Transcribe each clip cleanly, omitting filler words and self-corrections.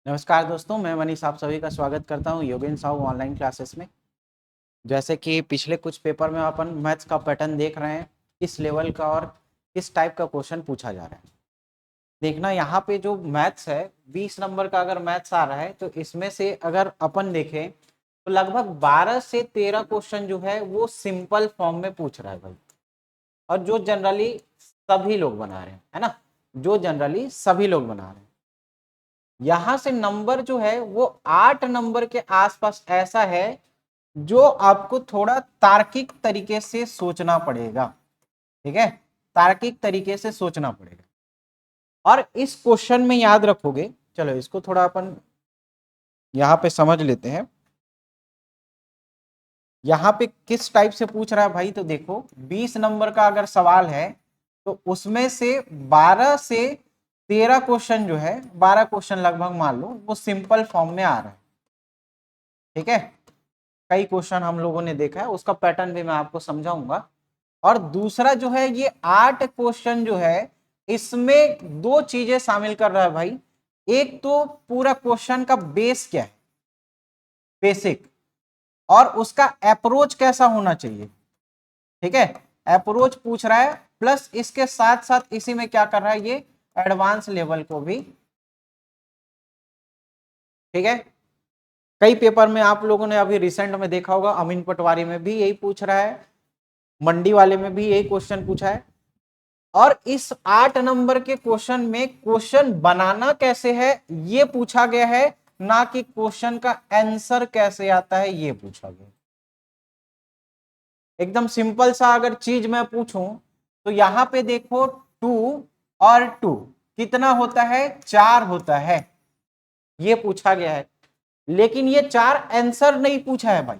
नमस्कार दोस्तों, मैं मनीष आप सभी का स्वागत करता हूं योगेन साहू ऑनलाइन क्लासेस में। जैसे कि पिछले कुछ पेपर में अपन मैथ्स का पैटर्न देख रहे हैं, किस लेवल का और किस टाइप का क्वेश्चन पूछा जा रहा है। देखना यहाँ पे जो मैथ्स है 20 नंबर का अगर मैथ्स आ रहा है तो इसमें से अगर अपन देखें तो लगभग 12 से 13 क्वेश्चन जो है वो सिंपल फॉर्म में पूछ रहा है भाई, और जो जनरली सभी लोग बना रहे हैं, है ना, जो जनरली सभी लोग बना रहे हैं। यहां से नंबर जो है वो 8 नंबर के आसपास ऐसा है जो आपको थोड़ा तार्किक तरीके से सोचना पड़ेगा। ठीक है, तार्किक तरीके से सोचना पड़ेगा। और इस क्वेश्चन में याद रखोगे, चलो इसको थोड़ा अपन यहां पे समझ लेते हैं। यहां पे किस टाइप से पूछ रहा है भाई, तो देखो 20 नंबर का अगर सवाल है तो उसमें से 12 से 13 क्वेश्चन जो है, 12 क्वेश्चन लगभग मान लो वो सिंपल फॉर्म में आ रहा है। ठीक है, कई क्वेश्चन हम लोगों ने देखा है, उसका पैटर्न भी मैं आपको समझाऊंगा। और दूसरा जो है ये 8 क्वेश्चन जो है इसमें दो चीजें शामिल कर रहा है भाई। एक तो पूरा क्वेश्चन का बेस क्या है, बेसिक, और उसका अप्रोच कैसा होना चाहिए। ठीक है, अप्रोच पूछ रहा है, प्लस इसके साथ साथ इसी में क्या कर रहा है, ये एडवांस लेवल को भी। ठीक है, कई पेपर में आप लोगों ने अभी रिसेंट में देखा होगा, अमीन पटवारी में भी यही पूछ रहा है, मंडी वाले में भी यही क्वेश्चन पूछा है। और इस 8 नंबर के क्वेश्चन में क्वेश्चन बनाना कैसे है ये पूछा गया है, ना कि क्वेश्चन का आंसर कैसे आता है ये पूछा गया। एकदम सिंपल सा अगर चीज मैं पूछूं तो यहां पे देखो 2 और 2 कितना होता है, 4 होता है, ये पूछा गया है। लेकिन ये 4 आंसर नहीं पूछा है भाई।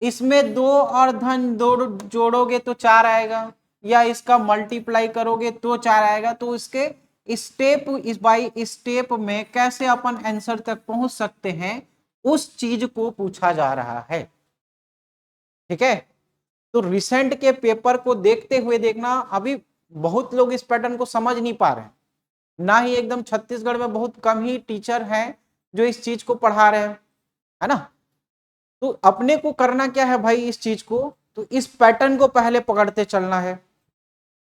इसमें 2 और धन दो जोड़ोगे तो 4 आएगा, या इसका मल्टीप्लाई करोगे तो 4 आएगा। तो इसके स्टेप इस बाई स्टेप में कैसे अपन आंसर तक पहुंच सकते हैं, उस चीज को पूछा जा रहा है। ठीक है, तो रिसेंट के पेपर को देखते हुए देखना, अभी बहुत लोग इस पैटर्न को समझ नहीं पा रहे हैं, ना ही एकदम छत्तीसगढ़ में बहुत कम ही टीचर हैं जो इस चीज को पढ़ा रहे हैं, है ना। तो अपने को करना क्या है भाई, इस चीज को, तो इस पैटर्न को पहले पकड़ते चलना है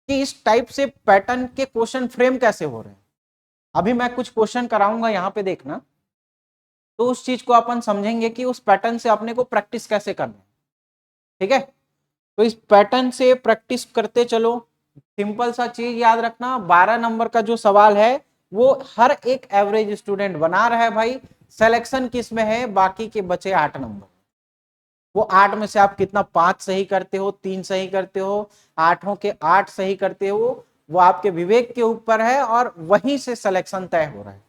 कि इस टाइप से पैटर्न के क्वेश्चन फ्रेम कैसे हो रहे हैं। अभी मैं कुछ क्वेश्चन कराऊंगा यहां पे देखना, तो उस चीज को अपन समझेंगे कि उस पैटर्न से अपने को प्रैक्टिस कैसे करना है। ठीक है, तो इस पैटर्न से प्रैक्टिस करते चलो। सिंपल सा चीज याद रखना, 12 नंबर का जो सवाल है वो हर एक एवरेज स्टूडेंट बना रहा है भाई। सिलेक्शन किस में है, बाकी के बचे 8 नंबर। वो 8 में से आप कितना 5 सही करते हो, 3 सही करते हो, 8 के 8 सही करते हो, वो आपके विवेक के ऊपर है, और वहीं से सिलेक्शन तय हो रहा है।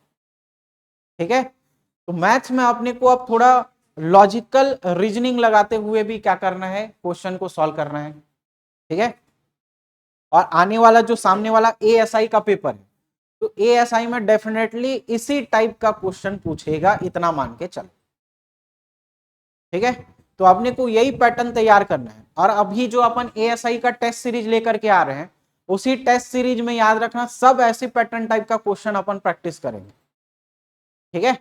ठीक है, तो मैथ्स में अपने को अब थोड़ा लॉजिकल रीजनिंग लगाते हुए भी क्या करना है, क्वेश्चन को सॉल्व करना है। ठीक है, और आने वाला जो सामने वाला एएसआई का पेपर है, तो एएसआई में डेफिनेटली इसी टाइप का क्वेश्चन पूछेगा, इतना मान के चलो। ठीक है, तो अपने को यही पैटर्न तैयार करना है। और अभी जो अपन एएसआई का टेस्ट सीरीज लेकर के आ रहे हैं, उसी टेस्ट सीरीज में याद रखना सब ऐसे पैटर्न टाइप का क्वेश्चन अपन प्रैक्टिस करेंगे। ठीक है,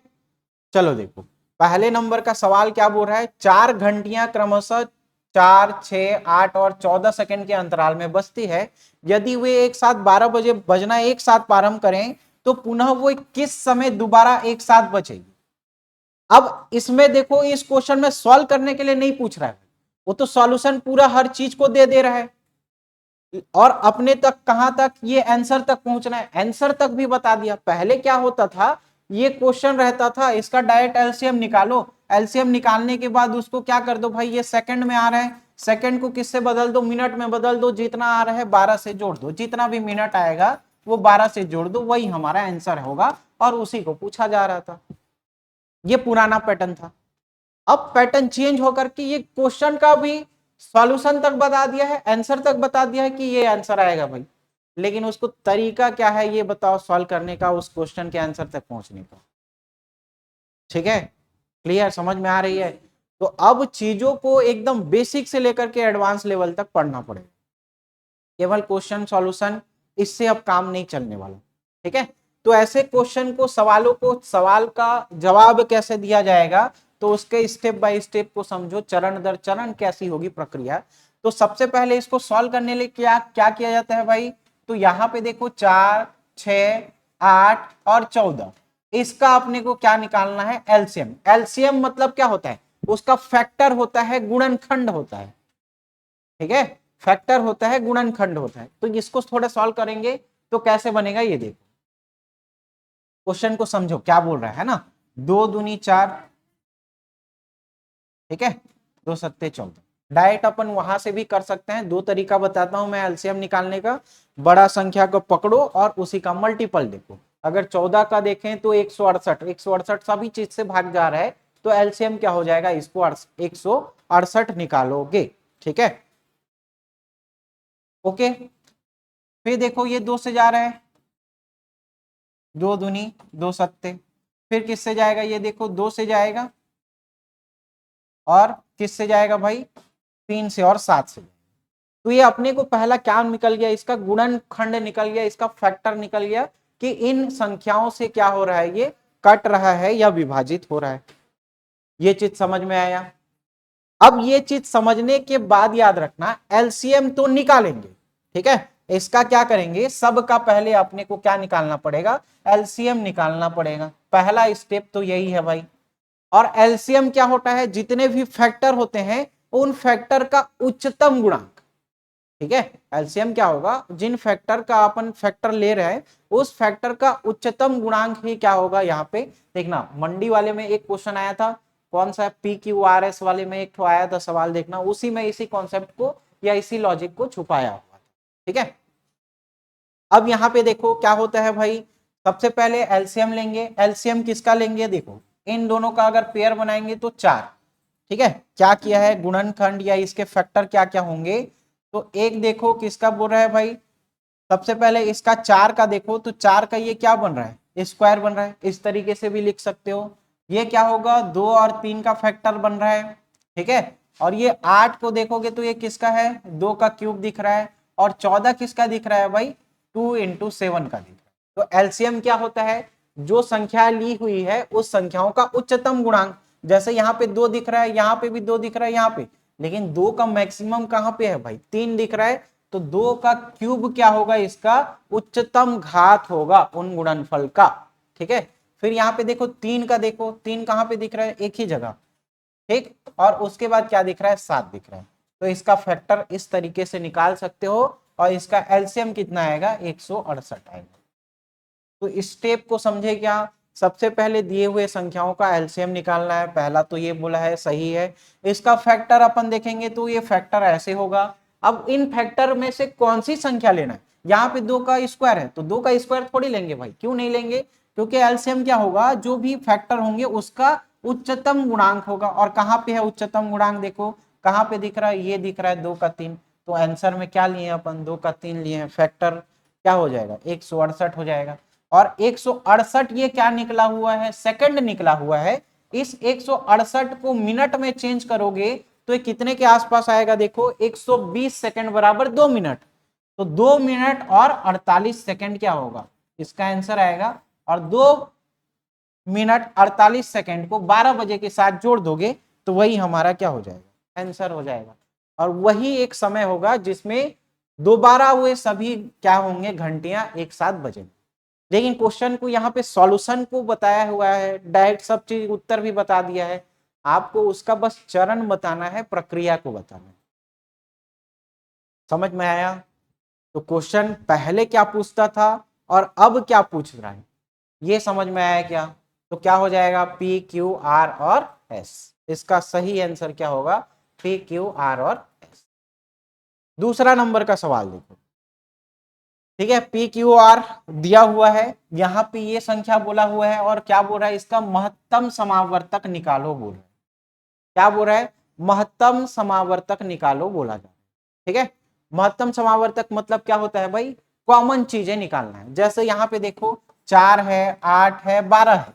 चलो देखो पहले नंबर का सवाल क्या बोल रहा है, 4 घंटियां क्रमशः 4, 6, 8 और 14 सेकंड के अंतराल में बजती है। यदि वे एक साथ 12 बजे बजना एक साथ प्रारंभ करें तो पुनः वो किस समय दोबारा एक साथ बजेगी। अब इसमें देखो, इस क्वेश्चन में सॉल्व करने के लिए नहीं पूछ रहा है, वो तो सॉल्यूशन पूरा हर चीज को दे रहा है, और अपने तक कहां तक, ये आंसर तक पहुंचना है, आंसर तक भी बता दिया। पहले क्या होता था, ये क्वेश्चन रहता था इसका डायरेक्ट एलसीएम निकालो, एलसीएम निकालने के बाद उसको क्या कर दो भाई, ये सेकंड में आ रहा है, सेकंड को किससे बदल दो, मिनट में बदल दो, जितना आ रहा है 12 से जोड़ दो, जितना भी मिनट आएगा वो 12 से जोड़ दो, वही हमारा आंसर होगा, और उसी को पूछा जा रहा था। ये पुराना पैटर्न था। अब पैटर्न चेंज होकर के ये क्वेश्चन का भी सॉल्यूशन तक बता दिया है, आंसर तक बता दिया है कि ये आंसर आएगा भाई, लेकिन उसको तरीका क्या है ये बताओ सॉल्व करने का, उस क्वेश्चन के आंसर तक पहुंचने का। ठीक है, क्लियर, समझ में आ रही है। तो अब चीजों को एकदम बेसिक से लेकर के एडवांस लेवल तक पढ़ना पड़ेगा, केवल क्वेश्चन सॉल्यूशन इससे अब काम नहीं चलने वाला। ठीक है, तो ऐसे क्वेश्चन को, सवालों को, सवाल का जवाब कैसे दिया जाएगा, तो उसके स्टेप बाय स्टेप को समझो, चरण दर चरण कैसी होगी प्रक्रिया। तो सबसे पहले इसको सॉल्व करने लिए क्या क्या किया जाता है भाई, तो यहां पे देखो 4, 6, 8 और 14, इसका अपने को क्या निकालना है, एलसीएम। एलसीएम मतलब क्या होता है, उसका फैक्टर होता है, गुणनखंड होता है, ठीक है, फैक्टर होता है, गुणनखंड होता है। तो इसको थोड़ा सॉल्व करेंगे तो कैसे बनेगा ये देखो, क्वेश्चन को समझो क्या बोल रहा है ना। 2 दूनी 4, ठीक है, 2 सत्ते 14। डायरेक्ट अपन वहां से भी कर सकते हैं, 2 तरीका बताता हूं मैं एलसीएम निकालने का। बड़ा संख्या को पकड़ो और उसी का मल्टीपल देखो। अगर 14 का देखें तो 168, 168 सभी चीज से भाग जा रहा है, तो एलसीएम क्या हो जाएगा, इसको 168 निकालोगे, ठीक है, ओके। फिर देखो ये 2 से जा रहा है, 2 दूनी 2 सत्ते, फिर किससे जाएगा, ये देखो 2 से जाएगा, और किससे जाएगा भाई, 3 से और 7 से। तो ये अपने को पहला क्या निकल गया, इसका गुणनखंड निकल गया, इसका फैक्टर निकल गया कि इन संख्याओं से क्या हो रहा है, ये कट रहा है या विभाजित हो रहा है। ये चीज समझ में आया। अब ये चीज समझने के बाद याद रखना, एलसीएम तो निकालेंगे, ठीक है, इसका क्या करेंगे, सब का पहले अपने को क्या निकालना पड़ेगा, एलसीएम निकालना पड़ेगा। पहला स्टेप तो यही है भाई। और एलसीएम क्या होता है, जितने भी फैक्टर होते हैं उन फैक्टर का उच्चतम गुणांक, ठीक है। एलसीएम क्या होगा, जिन फैक्टर का अपन फैक्टर ले रहे हैं उस फैक्टर का उच्चतम गुणांक ही क्या होगा। यहाँ पे देखना, मंडी वाले में एक क्वेश्चन आया था, कौन सा, PQRS वाले में एक तो आया था सवाल, देखना उसी में इसी कॉन्सेप्ट को या इसी लॉजिक को छुपाया हुआ था, ठीक है। अब यहाँ पे देखो क्या होता है भाई, सबसे पहले एलसीएम लेंगे। एलसीएम किसका लेंगे, देखो इन दोनों का अगर पेयर बनाएंगे तो 4, ठीक है। क्या किया है, गुणनखंड या इसके फैक्टर क्या क्या होंगे, तो एक देखो किसका बोल रहा है भाई, सबसे पहले इसका 4 का देखो, तो 4 का ये क्या बन रहा है, स्क्वायर बन रहा है, इस तरीके से भी लिख सकते हो। ये क्या होगा, 2 और 3 का फैक्टर बन रहा है, ठीक है। और ये 8 को देखोगे तो ये किसका है, 2 का क्यूब दिख रहा है, और 14 किसका दिख रहा है भाई, 2 × 7 का दिख रहा है। तो एलसीएम क्या होता है, जो संख्या ली हुई है उस संख्याओं का उच्चतम गुणांक। जैसे यहाँ पे 2 दिख रहा है, यहाँ पे भी 2 दिख रहा है, यहाँ पे, लेकिन 2 का मैक्सिमम कहां पे है भाई, 3 दिख रहा है, तो 2 का क्यूब क्या होगा, इसका उच्चतम घात होगा उन गुणनफल का, ठीक है। फिर यहाँ पे देखो 3 का, देखो 3 कहां पे दिख रहा है, एक ही जगह, ठीक, और उसके बाद क्या दिख रहा है, 7 दिख रहा है। तो इसका फैक्टर इस तरीके से निकाल सकते हो, और इसका एलसीएम कितना आएगा, 168 आएगा। तो स्टेप को समझे क्या, सबसे पहले दिए हुए संख्याओं का एलसीएम निकालना है, पहला तो ये बोला है, सही है। इसका फैक्टर अपन देखेंगे तो ये फैक्टर ऐसे होगा। अब इन फैक्टर में से कौन सी संख्या लेना है, यहाँ पे 2 का स्क्वायर है तो 2 का स्क्वायर थोड़ी लेंगे भाई, क्यों नहीं लेंगे, क्योंकि एलसीएम क्या होगा, जो भी फैक्टर होंगे उसका उच्चतम गुणांक होगा। और कहाँ पे है उच्चतम गुणांक, देखो कहाँ पे दिख रहा है, ये दिख रहा है 2 का 3। तो आंसर में क्या लिए अपन, 2 का 3 लिए हैं, फैक्टर क्या हो जाएगा, 168 हो जाएगा। और 168 ये क्या निकला हुआ है, सेकंड निकला हुआ है। इस 168 को मिनट में चेंज करोगे तो ये कितने के आसपास आएगा, देखो 120 सेकंड बराबर 2 मिनट। तो 2 मिनट और 48 सेकंड क्या होगा, इसका आंसर आएगा। और 2 मिनट 48 सेकंड को 12 बजे के साथ जोड़ दोगे तो वही हमारा क्या हो जाएगा, आंसर हो जाएगा। और वही एक समय होगा जिसमें दोबारा हुए सभी क्या होंगे, घंटियां एक साथ बजेंगे। लेकिन क्वेश्चन को यहाँ पे सॉल्यूशन को बताया हुआ है, डायरेक्ट सब चीज उत्तर भी बता दिया है, आपको उसका बस चरण बताना है, प्रक्रिया को बताना है। समझ में आया। तो क्वेश्चन पहले क्या पूछता था और अब क्या पूछ रहा है, ये समझ में आया क्या। तो क्या हो जाएगा, PQR और S। इसका सही आंसर क्या होगा, PQR और S। दूसरा नंबर का सवाल देखो, ठीक है, PQR दिया हुआ है, यहां पे ये संख्या बोला हुआ है, और क्या बोल रहा है, इसका महत्तम समावर्तक निकालो बोल रहा है। क्या बोल रहा है, महत्तम समावर्तक निकालो बोला जा रहा है, ठीक है। महत्तम समावर्तक मतलब क्या होता है भाई, कॉमन चीजें निकालना है। जैसे यहाँ पे देखो 4 है, 8 है, 12 है,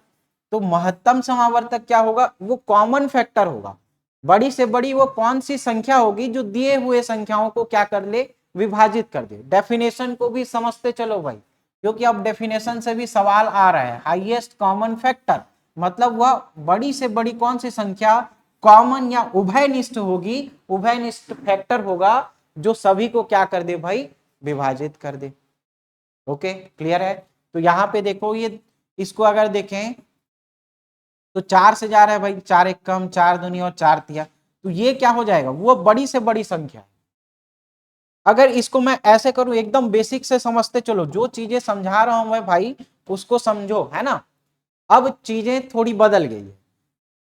तो महत्तम समावर्तक क्या होगा, वो कॉमन फैक्टर होगा। बड़ी से बड़ी वो कौन सी संख्या होगी जो दिए हुए संख्याओं को क्या कर ले, विभाजित कर दे। डेफिनेशन को भी समझते चलो भाई, क्योंकि अब डेफिनेशन से भी सवाल आ रहा है। हाईएस्ट कॉमन फैक्टर मतलब वह बड़ी से बड़ी कौन सी संख्या कॉमन या उभयनिष्ठ होगी, उभयनिष्ठ फैक्टर होगा जो सभी को क्या कर दे भाई, विभाजित कर दे। ओके क्लियर है। तो यहां पे देखो ये इसको अगर देखें तो 4 से जा रहा है भाई, 4 एक कम, 4 दूनी और 4 तिया, तो ये क्या हो जाएगा, वो बड़ी से बड़ी संख्या। अगर इसको मैं ऐसे करूं, एकदम बेसिक से समझते चलो, जो चीजें समझा रहा हूं मैं भाई उसको समझो, है ना। अब चीजें थोड़ी बदल गई है।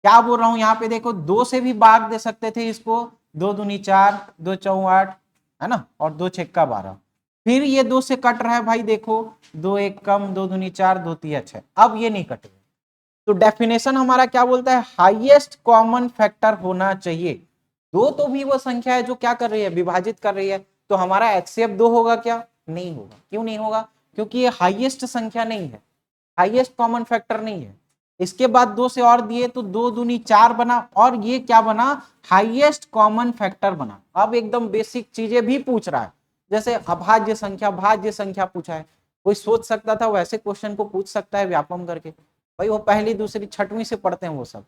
क्या बोल रहा हूं यहाँ पे देखो, 2 से भी भाग दे सकते थे इसको, 2 दूनी 4, 2 चौक 8, है ना, और 2 छक्का 12। फिर ये 2 से कट रहा है भाई, देखो 2 एक कम, 2 दूनी 4, 2 तिया 6। अब ये नहीं कटेगा। तो डेफिनेशन हमारा क्या बोलता है, हाईएस्ट कॉमन फैक्टर होना चाहिए। दो तो भी वो संख्या है जो क्या कर रही है, विभाजित कर रही है। तो हमारा एचसीएफ 2 होगा क्या, नहीं होगा। क्यों नहीं होगा, क्योंकि ये हाईएस्ट संख्या नहीं है, हाईएस्ट कॉमन फैक्टर नहीं है। इसके बाद 2 से और दिए तो 2 दूनी 4 बना, और ये क्या बना, हाईएस्ट कॉमन फैक्टर बना। अब एकदम बेसिक चीजें भी पूछ रहा है, जैसे अभाज्य संख्या, भाज्य संख्या पूछा है। कोई सोच सकता था वैसे क्वेश्चन को पूछ सकता है व्यापम करके, भाई वो पहली दूसरी छठवीं से पढ़ते हैं वो सब,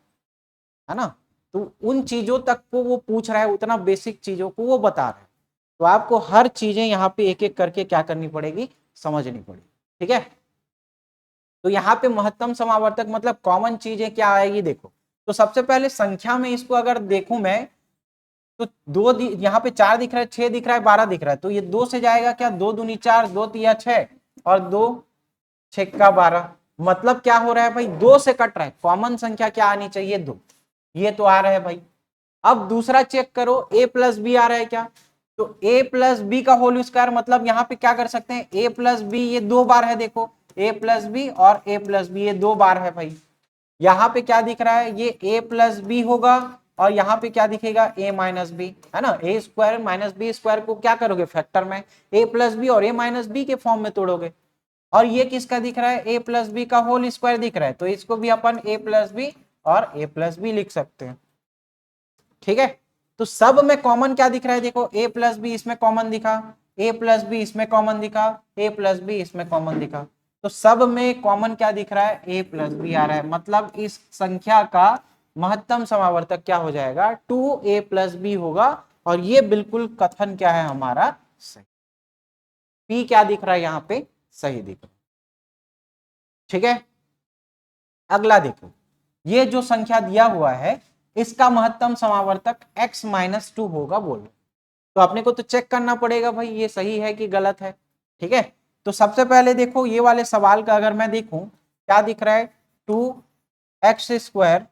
है ना। तो उन चीजों तक को वो पूछ रहा है, उतना बेसिक चीजों को वो बता रहा है। तो आपको हर चीजें यहाँ पे एक एक करके क्या करनी पड़ेगी, समझनी पड़ेगी, ठीक है। तो यहाँ पे महत्तम समावर्तक मतलब कॉमन चीजें क्या आएगी देखो। तो सबसे पहले संख्या में इसको अगर देखूं मैं, तो यहाँ पे 4 दिख रहा है, 6 दिख रहा है, 12 दिख रहा है। तो ये 2 से जाएगा क्या, 2 दूनी 4, 2 तिया 6 और 2 छक्का 12। मतलब क्या हो रहा है भाई, 2 से कट रहा है, कॉमन संख्या क्या आनी चाहिए, 2। ये तो आ रहा है भाई। अब दूसरा चेक करो, a प्लस बी आ रहा है क्या, तो a प्लस बी का होल स्क्वायर, मतलब यहाँ पे क्या कर सकते हैं, a प्लस बी ये 2 बार है, देखो a प्लस बी और a प्लस बी ये 2 बार है भाई। यहाँ पे क्या दिख रहा है, ये a प्लस बी होगा, और यहाँ पे क्या दिखेगा, a माइनस बी, है ना। a square minus B square को क्या करोगे फैक्टर में, a प्लस बी और a माइनस बी के फॉर्म में तोड़ोगे। और ये किसका दिख रहा है, a प्लस बी का होल स्क्वायर दिख रहा है, तो इसको भी अपन a प्लस बी और a प्लस बी लिख सकते हैं, ठीक है। तो सब में कॉमन क्या दिख रहा है, देखो a प्लस बी इसमें कॉमन दिखा, a प्लस बी इसमें कॉमन दिखा, a प्लस बी इसमें कॉमन दिखा। तो सब में कॉमन क्या दिख रहा है, a प्लस बी आ रहा है। मतलब इस संख्या का महत्तम समावर्तक क्या हो जाएगा, 2a प्लस बी होगा। और ये बिल्कुल कथन क्या है हमारा, सही। p क्या दिख रहा है यहाँ पे, सही दिख रहा है, ठीक है। अगला देखो, ये जो संख्या दिया हुआ है इसका महत्तम समावर्तक x माइनस 2 होगा बोलो। तो अपने को तो चेक करना पड़ेगा भाई ये सही है कि गलत है, ठीक है। तो सबसे पहले देखो ये वाले सवाल का अगर मैं देखूं, क्या दिख रहा है, 2x square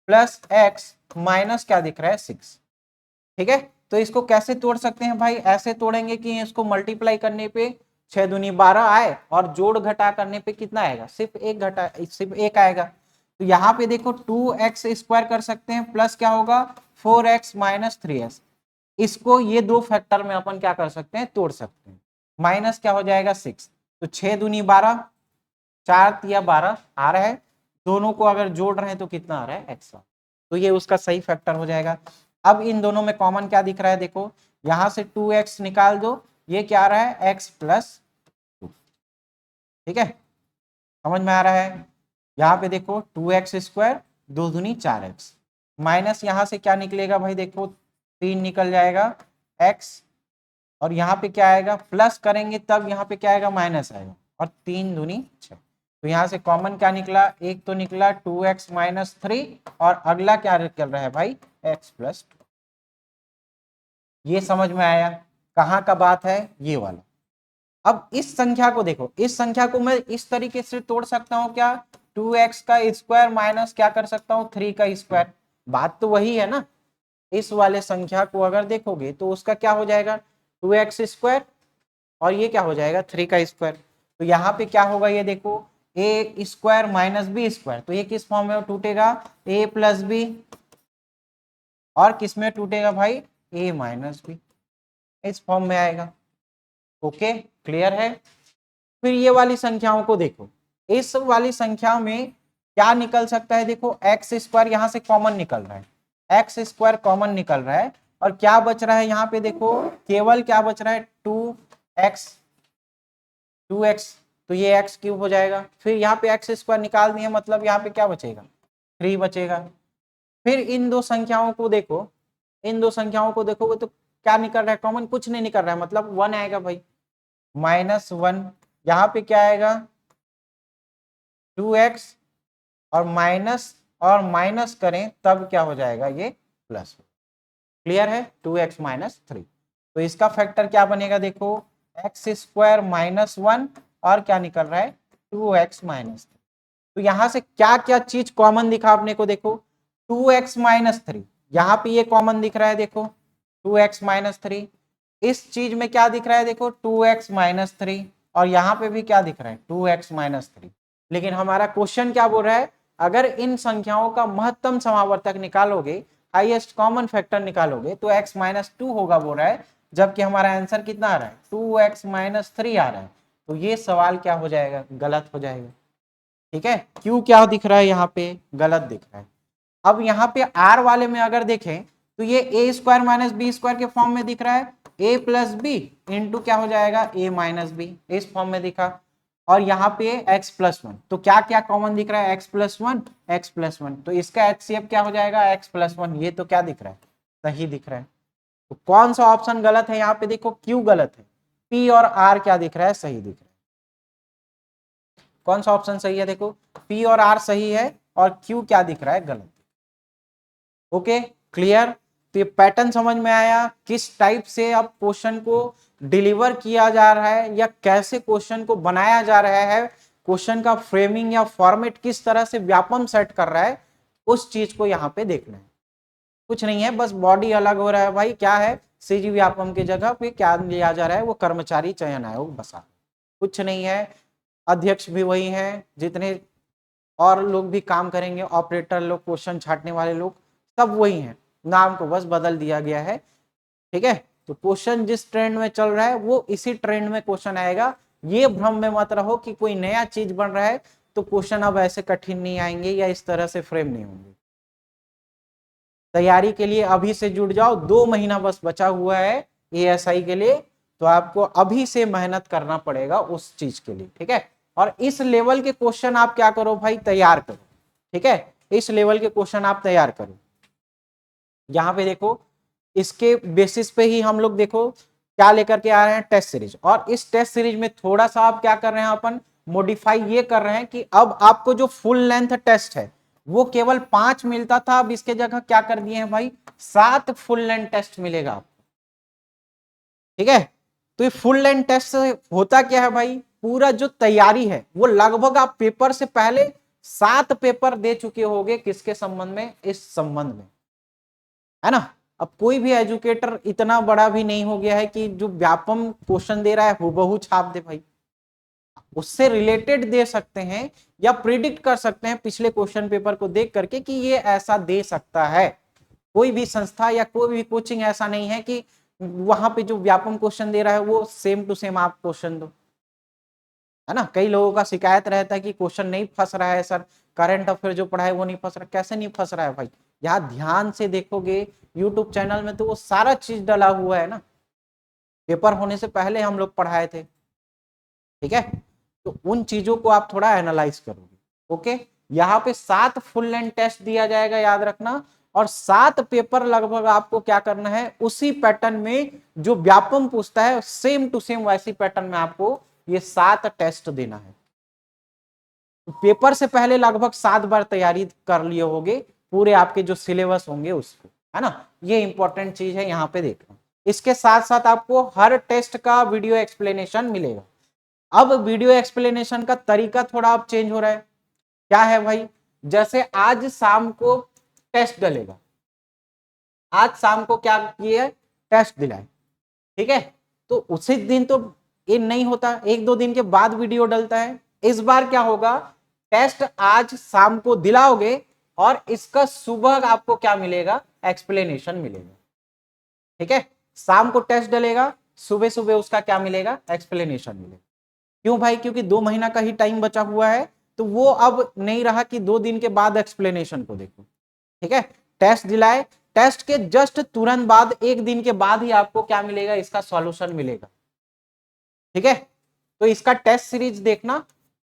plus x minus क्या दिख रहा है, 6, ठीक है। तो इसको कैसे तोड़ सकते हैं भाई, ऐसे तोड़ेंगे कि इसको मल्टीप्लाई करने पे 6 दूनी 12 आए, और जोड़ घटा करने पे कितना आएगा, सिर्फ एक आएगा। तो यहाँ पे देखो 2x स्क्वायर कर सकते हैं, प्लस क्या होगा 4x माइनस 3s। इसको ये दो फैक्टर में अपन क्या कर सकते हैं, तोड़ सकते हैं। माइनस क्या हो जाएगा 6, तो 6 दूनी 12, 4 तिया 12 आ रहा है। दोनों को अगर जोड़ रहे हैं तो कितना आ रहा है, x। तो ये उसका सही फैक्टर हो जाएगा। अब इन दोनों में कॉमन क्या दिख रहा है, देखो यहां से 2x निकाल दो, ये क्या आ रहा है, x प्लस 2, ठीक है। समझ में आ रहा है। यहाँ पे देखो 2x स्क्वायर, 2 दूनी 4x, माइनस यहां से क्या निकलेगा भाई, देखो 3 निकल जाएगा x, और यहाँ पे क्या आएगा, प्लस करेंगे तब यहाँ पे क्या आएगा, माइनस आएगा, और 3 दूनी 6। तो यहाँ से कॉमन क्या निकला, एक तो निकला 2x माइनस 3, और अगला क्या निकल रहा है भाई, x प्लस 2। ये समझ में आया कहाँ का बात है, ये वाला। अब इस संख्या को देखो, इस संख्या को मैं इस तरीके से तोड़ सकता हूं क्या, 2x का स्क्वायर माइनस क्या कर सकता हूं, 3 का स्क्वायर। बात तो वही है ना। इस वाले संख्या को अगर देखोगे तो उसका क्या हो जाएगा, 2x स्क्वायर, और ये क्या हो जाएगा 3 का स्क्वायर। तो यहाँ पे क्या होगा, ये देखो a square minus B square, तो ये किस फॉर्म में टूटेगा, a प्लस बी, और किस में टूटेगा भाई, a माइनस बी, इस फॉर्म में आएगा। ओके क्लियर है। फिर ये वाली संख्याओं को देखो, इस वाली संख्या में क्या निकल सकता है, देखो एक्स स्क्वायर यहां से कॉमन निकल रहा है, एक्स स्क्वायर कॉमन निकल रहा है, और क्या बच रहा है यहाँ पे देखो, केवल क्या बच रहा है, 2x तो ये एक्स क्यूब हो जाएगा। फिर यहाँ पे एक्स स्क्वायर निकाल दिए, मतलब यहाँ पे क्या बचेगा, 3 बचेगा। फिर इन दो संख्याओं को देखो, इन दो संख्याओं को देखोगे तो क्या निकल रहा है कॉमन, कुछ नहीं निकल रहा है, मतलब 1 आएगा भाई, -1। यहाँ पे क्या आएगा 2x, और माइनस करें तब क्या हो जाएगा ये प्लस। क्लियर है, 2x - 3। तो इसका फैक्टर क्या बनेगा देखो, x² -1 और क्या निकल रहा है 2x - 3। तो यहां से क्या क्या चीज कॉमन दिखा आपने को, देखो 2x - 3, यहाँ पे ये कॉमन दिख रहा है, देखो 2x - 3। इस चीज में क्या दिख रहा है देखो 2x - 3, और यहाँ पे भी क्या दिख रहा है 2x - 3। लेकिन हमारा क्वेश्चन क्या बोल रहा है, अगर इन संख्याओं का महत्तम समावर्तक निकालोगे, हाईएस्ट कॉमन फैक्टर निकालोगे तो x - 2 होगा बोल रहा है, जबकि हमारा आंसर कितना आ रहा है 2x - 3 आ रहा है। तो ये सवाल क्या हो जाएगा, गलत हो जाएगा। ठीक है, क्यों क्या दिख रहा है यहाँ पे, गलत दिख रहा है। अब यहाँ पे आर वाले में अगर देखें तो ये a² - b² के फॉर्म में दिख रहा है, a + b इंटू क्या हो जाएगा a - b, इस फॉर्म में दिखा। और यहाँ पे x + 1, तो क्या क्या कॉमन दिख रहा है x + 1, x + 1, तो इसका HCF क्या हो जाएगा x + 1, ये तो क्या दिख रहा है, सही दिख रहा है। तो कौन सा ऑप्शन गलत है यहाँ पे देखो, क्यों गलत है, P और R क्या दिख रहा है, सही दिख रहा है। कौन सा ऑप्शन सही है देखो, P और R सही है और Q क्या दिख रहा है, गलत। Okay, clear. तो ये पैटर्न समझ में आया, किस टाइप से अब क्वेश्चन को डिलीवर किया जा रहा है या कैसे क्वेश्चन को बनाया जा रहा है, क्वेश्चन का फ्रेमिंग या फॉर्मेट किस तरह से व्यापम सेट कर रहा है, उस चीज को यहाँ पे देखना है। कुछ नहीं है, बस बॉडी अलग हो रहा है भाई, क्या है सीजी व्यापम की जगह पे क्या लिया जा रहा है, वो कर्मचारी चयन आयोग बसा, कुछ नहीं है। अध्यक्ष भी वही है, जितने और लोग भी काम करेंगे, ऑपरेटर लोग, क्वेश्चन छांटने वाले लोग, सब वही हैं, नाम को बस बदल दिया गया है। ठीक है, तो क्वेश्चन जिस ट्रेंड में चल रहा है वो इसी ट्रेंड में क्वेश्चन आएगा। ये भ्रम में मत रहो कि कोई नया चीज बन रहा है तो क्वेश्चन अब ऐसे कठिन नहीं आएंगे या इस तरह से फ्रेम नहीं होंगे। तैयारी के लिए अभी से जुट जाओ, 2 महीना बस बचा हुआ है ASI के लिए, तो आपको अभी से मेहनत करना पड़ेगा उस चीज के लिए। ठीक है, और इस लेवल के क्वेश्चन आप क्या करो भाई, तैयार करो। ठीक है, इस लेवल के क्वेश्चन आप तैयार करो। यहां पे देखो, इसके बेसिस पे ही हम लोग देखो क्या लेकर के आ रहे हैं, टेस्ट सीरीज। और इस टेस्ट सीरीज में थोड़ा सा आप क्या कर रहे हैं, अपन मॉडिफाई ये कर रहे हैं कि अब आपको जो फुल लेंथ टेस्ट है वो केवल 5 मिलता था, अब इसके जगह क्या कर दिए हैं भाई, 7 फुल लेंथ टेस्ट मिलेगा आपको। ठीक है, तो ये फुल लेंथ टेस्ट से होता क्या है भाई, पूरा जो तैयारी है वो लगभग आप पेपर से पहले 7 पेपर दे चुके होंगे, किसके संबंध में, इस संबंध में, है ना। अब कोई भी एजुकेटर इतना बड़ा भी नहीं हो गया है कि जो व्यापम क्वेश्चन दे रहा है हूबहू छाप दे भाई, उससे रिलेटेड दे सकते हैं या प्रिडिक्ट कर सकते हैं पिछले क्वेश्चन पेपर को देख करके कि ये ऐसा दे सकता है। कोई भी संस्था या कोई भी कोचिंग ऐसा नहीं है कि वहां पे जो व्यापम क्वेश्चन दे रहा है वो सेम टू सेम आप क्वेश्चन दो, है ना। कई लोगों का शिकायत रहता है कि क्वेश्चन नहीं फंस रहा है सर, करंट अफेयर जो पढ़ा है वो नहीं फंस रहा। कैसे नहीं फंस रहा है भाई, यहाँ ध्यान से देखोगे यूट्यूब चैनल में तो वो सारा चीज डला हुआ है ना, पेपर होने से पहले हम लोग पढ़ाए थे। ठीक है, तो उन चीजों को आप थोड़ा एनालाइज करोगे। ओके, यहाँ पे 7 फुल लेंथ टेस्ट दिया जाएगा, याद रखना, और 7 पेपर लगभग आपको क्या करना है, उसी पैटर्न में जो व्यापम पूछता है सेम टू सेम वैसी पैटर्न में आपको ये 7 टेस्ट देना है। पेपर से पहले लगभग 7 बार तैयारी कर लिए होगे, पूरे आपके जो सिलेबस होंगे उसको, है ना। ये इंपॉर्टेंट चीज है यहाँ पे देखना। इसके साथ साथ आपको हर टेस्ट का वीडियो एक्सप्लेनेशन मिलेगा। अब वीडियो एक्सप्लेनेशन का तरीका थोड़ा अब चेंज हो रहा है। क्या है भाई, जैसे आज शाम को टेस्ट डलेगा, आज शाम को क्या किए, टेस्ट दिलाए। ठीक है, तो उसी दिन तो ये नहीं होता, 1-2 दिन के बाद वीडियो डलता है। इस बार क्या होगा, टेस्ट आज शाम को दिलाओगे और इसका सुबह आपको क्या मिलेगा, एक्सप्लेनेशन मिलेगा। ठीक है, शाम को टेस्ट डलेगा, सुबह सुबह उसका क्या मिलेगा, एक्सप्लेनेशन मिलेगा। क्यों भाई, क्योंकि 2 महीना का ही टाइम बचा हुआ है, तो वो अब नहीं रहा कि 2 दिन के बाद एक्सप्लेनेशन को देखो। ठीक है, टेस्ट दिलाए, टेस्ट के जस्ट तुरंत बाद 1 दिन के बाद ही आपको क्या मिलेगा, इसका सॉल्यूशन मिलेगा। ठीक है, तो इसका टेस्ट सीरीज देखना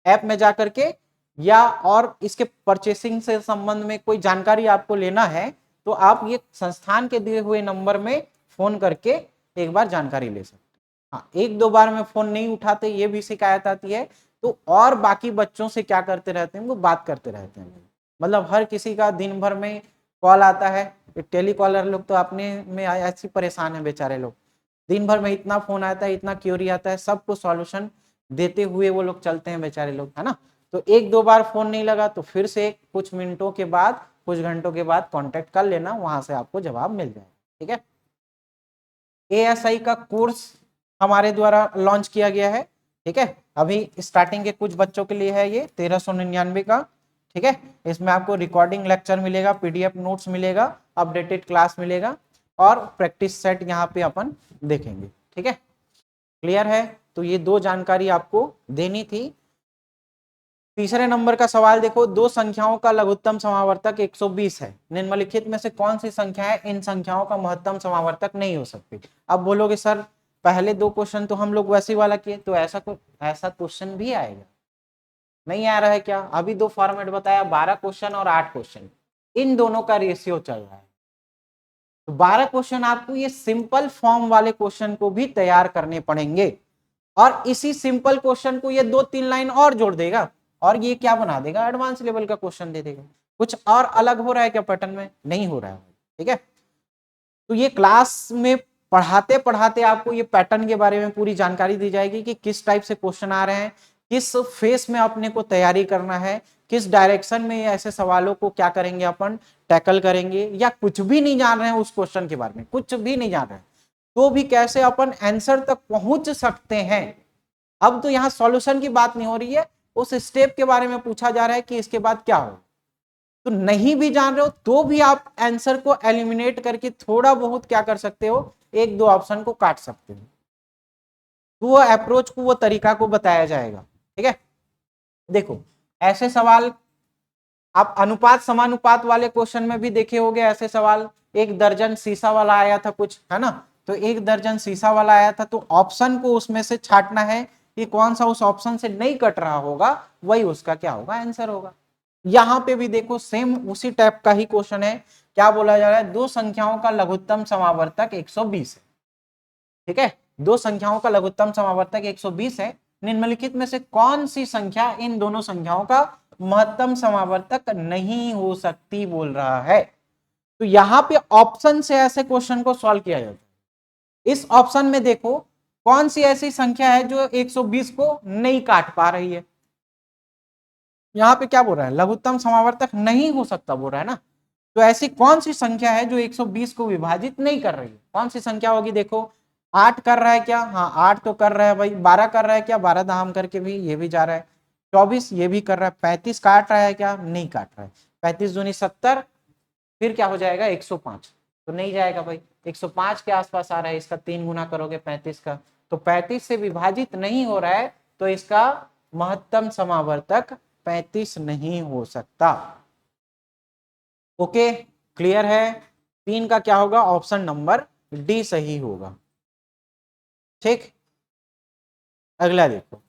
ऐप में जा करके, या और इसके परचेसिंग से संबंध में कोई जानकारी आपको लेना है तो आप ये संस्थान के दिए हुए नंबर में फोन करके एक बार जानकारी ले सकते हैं। हाँ, एक दो बार में फोन नहीं उठाते ये भी शिकायत आती है, तो और बाकी बच्चों से क्या करते रहते हैं, वो बात करते रहते हैं। मतलब हर किसी का दिन भर में कॉल आता है, टेलीकॉलर लोग तो अपने में ऐसी परेशान है बेचारे लोग, दिन भर में इतना फोन आता है, इतना क्यूरी आता है, सबको सॉल्यूशन देते हुए वो लोग चलते हैं बेचारे लोग, है ना। तो एक दो बार फोन नहीं लगा तो फिर से कुछ मिनटों के बाद, कुछ घंटों के बाद कांटेक्ट कर लेना, वहां से आपको जवाब मिल जाएगा। ठीक है, एएसआई का कोर्स हमारे द्वारा लॉन्च किया गया है। ठीक है, अभी स्टार्टिंग के कुछ बच्चों के लिए है ये 1399 का। ठीक है, इसमें आपको रिकॉर्डिंग लेक्चर मिलेगा, पीडीएफ नोट्स मिलेगा, अपडेटेड क्लास मिलेगा और प्रैक्टिस सेट यहाँ पे अपन देखेंगे। ठीक है, क्लियर है। तो ये दो जानकारी आपको देनी थी। तीसरे नंबर का सवाल देखो, दो संख्याओं का लघुत्तम समावर्तक 120 है, निम्नलिखित में से कौन सी संख्या है इन संख्याओं का महत्तम समावर्तक नहीं हो सकती। अब बोलोगे सर पहले दो क्वेश्चन तो हम लोग वैसे वाला किए, तो ऐसा क्वेश्चन भी आएगा, नहीं आ रहा है क्या। अभी दो फॉर्मेट बताया, 12 क्वेश्चन और 8 क्वेश्चन, इन दोनों का रेशियो चल रहा है। तो 12 क्वेश्चन आपको ये सिंपल फॉर्म वाले क्वेश्चन को भी तैयार करने पड़ेंगे, और इसी सिंपल क्वेश्चन को ये 2-3 लाइन और जोड़ देगा और ये क्या बना देगा, एडवांस लेवल का क्वेश्चन दे देगा। कुछ और अलग हो रहा है क्या पैटर्न में, नहीं हो रहा है। ठीक है, तो ये क्लास में पढ़ाते पढ़ाते आपको ये पैटर्न के बारे में पूरी जानकारी दी जाएगी कि किस टाइप से क्वेश्चन आ रहे हैं, किस फेस में अपने को तैयारी करना है, किस डायरेक्शन में ऐसे सवालों को क्या करेंगे अपन टैकल करेंगे, या कुछ भी नहीं जान रहे हैं उस क्वेश्चन के बारे में, कुछ भी नहीं जान रहे हैं तो भी कैसे अपन आंसर तक पहुंच सकते हैं। अब तो यहां सॉल्यूशन की बात नहीं हो रही है, उस स्टेप के बारे में पूछा जा रहा है कि इसके बाद क्या हो। तो नहीं भी जान रहे हो तो भी आप आंसर को एलिमिनेट करके थोड़ा बहुत क्या कर सकते हो, एक दो ऑप्शन को काट सकते हो। तो वो अप्रोच को, वो तरीका को बताया जाएगा। ठीक है, देखो ऐसे सवाल आप अनुपात समानुपात वाले क्वेश्चन में भी देखे होंगे, ऐसे सवाल 1 दर्जन शीशा वाला आया था कुछ, है ना। तो 1 दर्जन शीशा वाला आया था, तो ऑप्शन को उसमें से छांटना है कि कौन सा उस ऑप्शन से नहीं कट रहा होगा, वही उसका क्या होगा, आंसर होगा। यहां पे भी देखो सेम उसी टाइप का ही क्वेश्चन है। क्या बोला जा रहा है, दो संख्याओं का लघुत्तम समावर्तक 120 है। ठीक है, दो संख्याओं का लघुत्तम समावर्तक 120 है, निम्नलिखित में से कौन सी संख्या इन दोनों संख्याओं का महत्तम समावर्तक नहीं हो सकती बोल रहा है। तो यहां पे ऑप्शन से ऐसे क्वेश्चन को सॉल्व किया जाता है। इस ऑप्शन में देखो कौन सी ऐसी संख्या है जो 120 को नहीं काट पा रही है। यहां पे क्या बोल रहा है, लघुत्तम समावर्तक नहीं हो सकता बोल रहा है ना। तो ऐसी कौन सी संख्या है जो 120 को विभाजित नहीं कर रही है, कौन सी संख्या होगी। देखो 8 कर रहा है क्या, हाँ 8 तो कर रहा है भाई। 12 कर रहा है क्या, 12 दाम करके भी ये भी जा रहा है। 24 ये भी कर रहा है। 35 काट रहा है क्या, नहीं काट रहा है। 35 दूनी 70, फिर क्या हो जाएगा 105, तो नहीं जाएगा भाई। 105 के आसपास आ रहा है, इसका 3 गुना करोगे 35 का, तो 35 से विभाजित नहीं हो रहा है, तो इसका महत्तम समावर्तक 35 नहीं हो सकता। ओके, क्लियर है। 3 का क्या होगा, ऑप्शन नंबर डी सही होगा। ठीक, अगला देखो,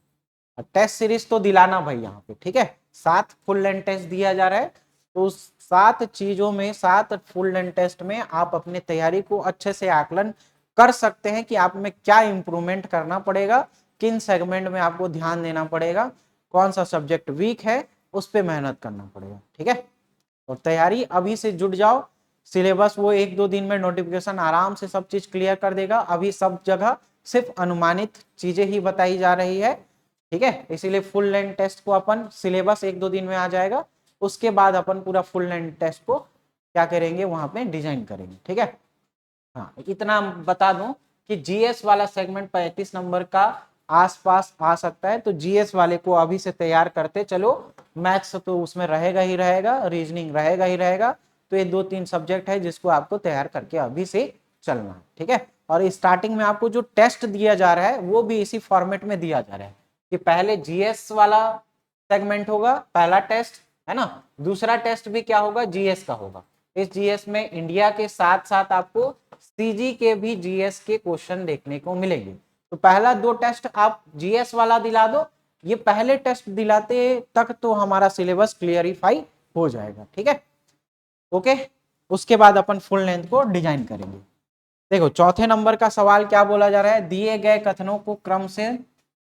टेस्ट सीरीज तो दिलाना भाई यहाँ पे। ठीक है, 7 फुल लेंथ टेस्ट दिया जा रहा है, तो उस 7 चीजों में, 7 फुल लेंथ टेस्ट में आप अपने तैयारी को अच्छे से आकलन कर सकते हैं कि आप में क्या इंप्रूवमेंट करना पड़ेगा, किन सेगमेंट में आपको ध्यान देना पड़ेगा, कौन सा सब्जेक्ट वीक है उस पर मेहनत करना पड़ेगा। ठीक है, और तैयारी अभी से जुट जाओ। सिलेबस वो 1-2 दिन में नोटिफिकेशन आराम से सब चीज क्लियर कर देगा। अभी सब जगह सिर्फ अनुमानित चीजें ही बताई जा रही है। ठीक है, इसीलिए फुल लेंथ टेस्ट को अपन, सिलेबस 1-2 दिन में आ जाएगा, उसके बाद अपन पूरा फुल लेंथ टेस्ट को क्या करेंगे, वहां पे डिजाइन करेंगे। ठीक है, हाँ इतना बता दूं कि जीएस वाला सेगमेंट 35 नंबर का आसपास आ सकता है, तो जीएस वाले को अभी से तैयार करते चलो। मैथ्स तो उसमें रहेगा ही रहेगा, रीजनिंग रहेगा ही रहेगा, तो ये 2-3 सब्जेक्ट है जिसको आपको तैयार करके अभी से चलना है। ठीक है, और स्टार्टिंग में आपको जो टेस्ट दिया जा रहा है वो भी इसी फॉर्मेट में दिया जा रहा है कि पहले जीएस वाला सेगमेंट होगा, पहला टेस्ट है ना, दूसरा टेस्ट भी क्या होगा, जीएस का होगा। इस जीएस में इंडिया के साथ साथ आपको सीजी के भी जीएस के क्वेश्चन देखने को मिलेंगे। तो पहला 2 टेस्ट आप जीएस वाला दिला दो, ये पहले टेस्ट दिलाते तक तो हमारा सिलेबस क्लियरिफाई हो जाएगा। ठीक है, ओके। उसके बाद अपन फुल लेंथ को डिजाइन करेंगे। देखो चौथे नंबर का सवाल क्या बोला जा रहा है, दिए गए कथनों को क्रम से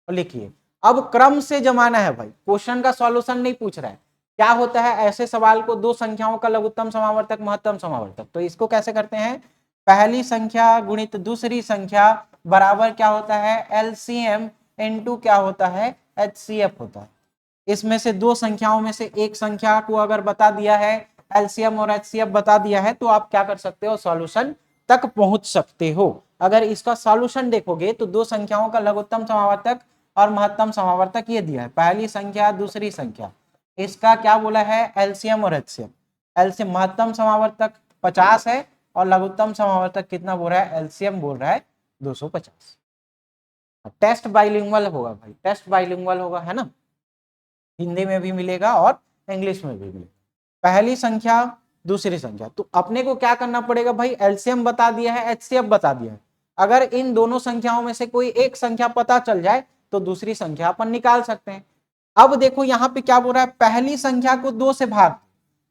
लिखिए। अब क्रम से जमाना है भाई, क्वेश्चन का सॉल्यूशन नहीं पूछ रहा है। क्या होता है ऐसे सवाल को, दो संख्याओं का लघुत्तम समावर्तक महत्तम समावर्तक, तो इसको कैसे करते हैं, पहली संख्या गुणित दूसरी संख्या बराबर क्या होता है, एलसीएम इनटू क्या होता है, एचसीएफ होता है। इसमें से दो संख्याओं में से एक संख्या को अगर बता दिया है, एलसीएम और एचसीएफ बता दिया है, तो आप क्या कर सकते हो, सॉल्यूशन तक पहुंच सकते हो। अगर इसका सॉल्यूशन देखोगे तो दो संख्याओं का लघुत्तम समावर्तक और महत्तम समावर्तक ये दिया है, पहली संख्या दूसरी संख्या, इसका क्या बोला है, एलसीएम और एचसीएफ। एलसीएम महत्तम समावर्तक 50 है और लघुत्तम समावर्तक कितना बोल रहा है, एलसीएम बोल रहा है 250। टेस्ट बाइलिंगुअल होगा भाई, टेस्ट बाइलिंगुअल होगा, है ना, हिंदी में भी मिलेगा और इंग्लिश में भी मिलेगा। पहली संख्या दूसरी संख्या, तो अपने को क्या करना पड़ेगा भाई, एलसीएम बता दिया है, एचसीएफ बता दिया है, अगर इन दोनों संख्याओं में से कोई एक संख्या पता चल जाए तो दूसरी संख्या अपन निकाल सकते हैं। अब देखो यहाँ पे क्या बोल रहा है, पहली संख्या को 2 से भाग,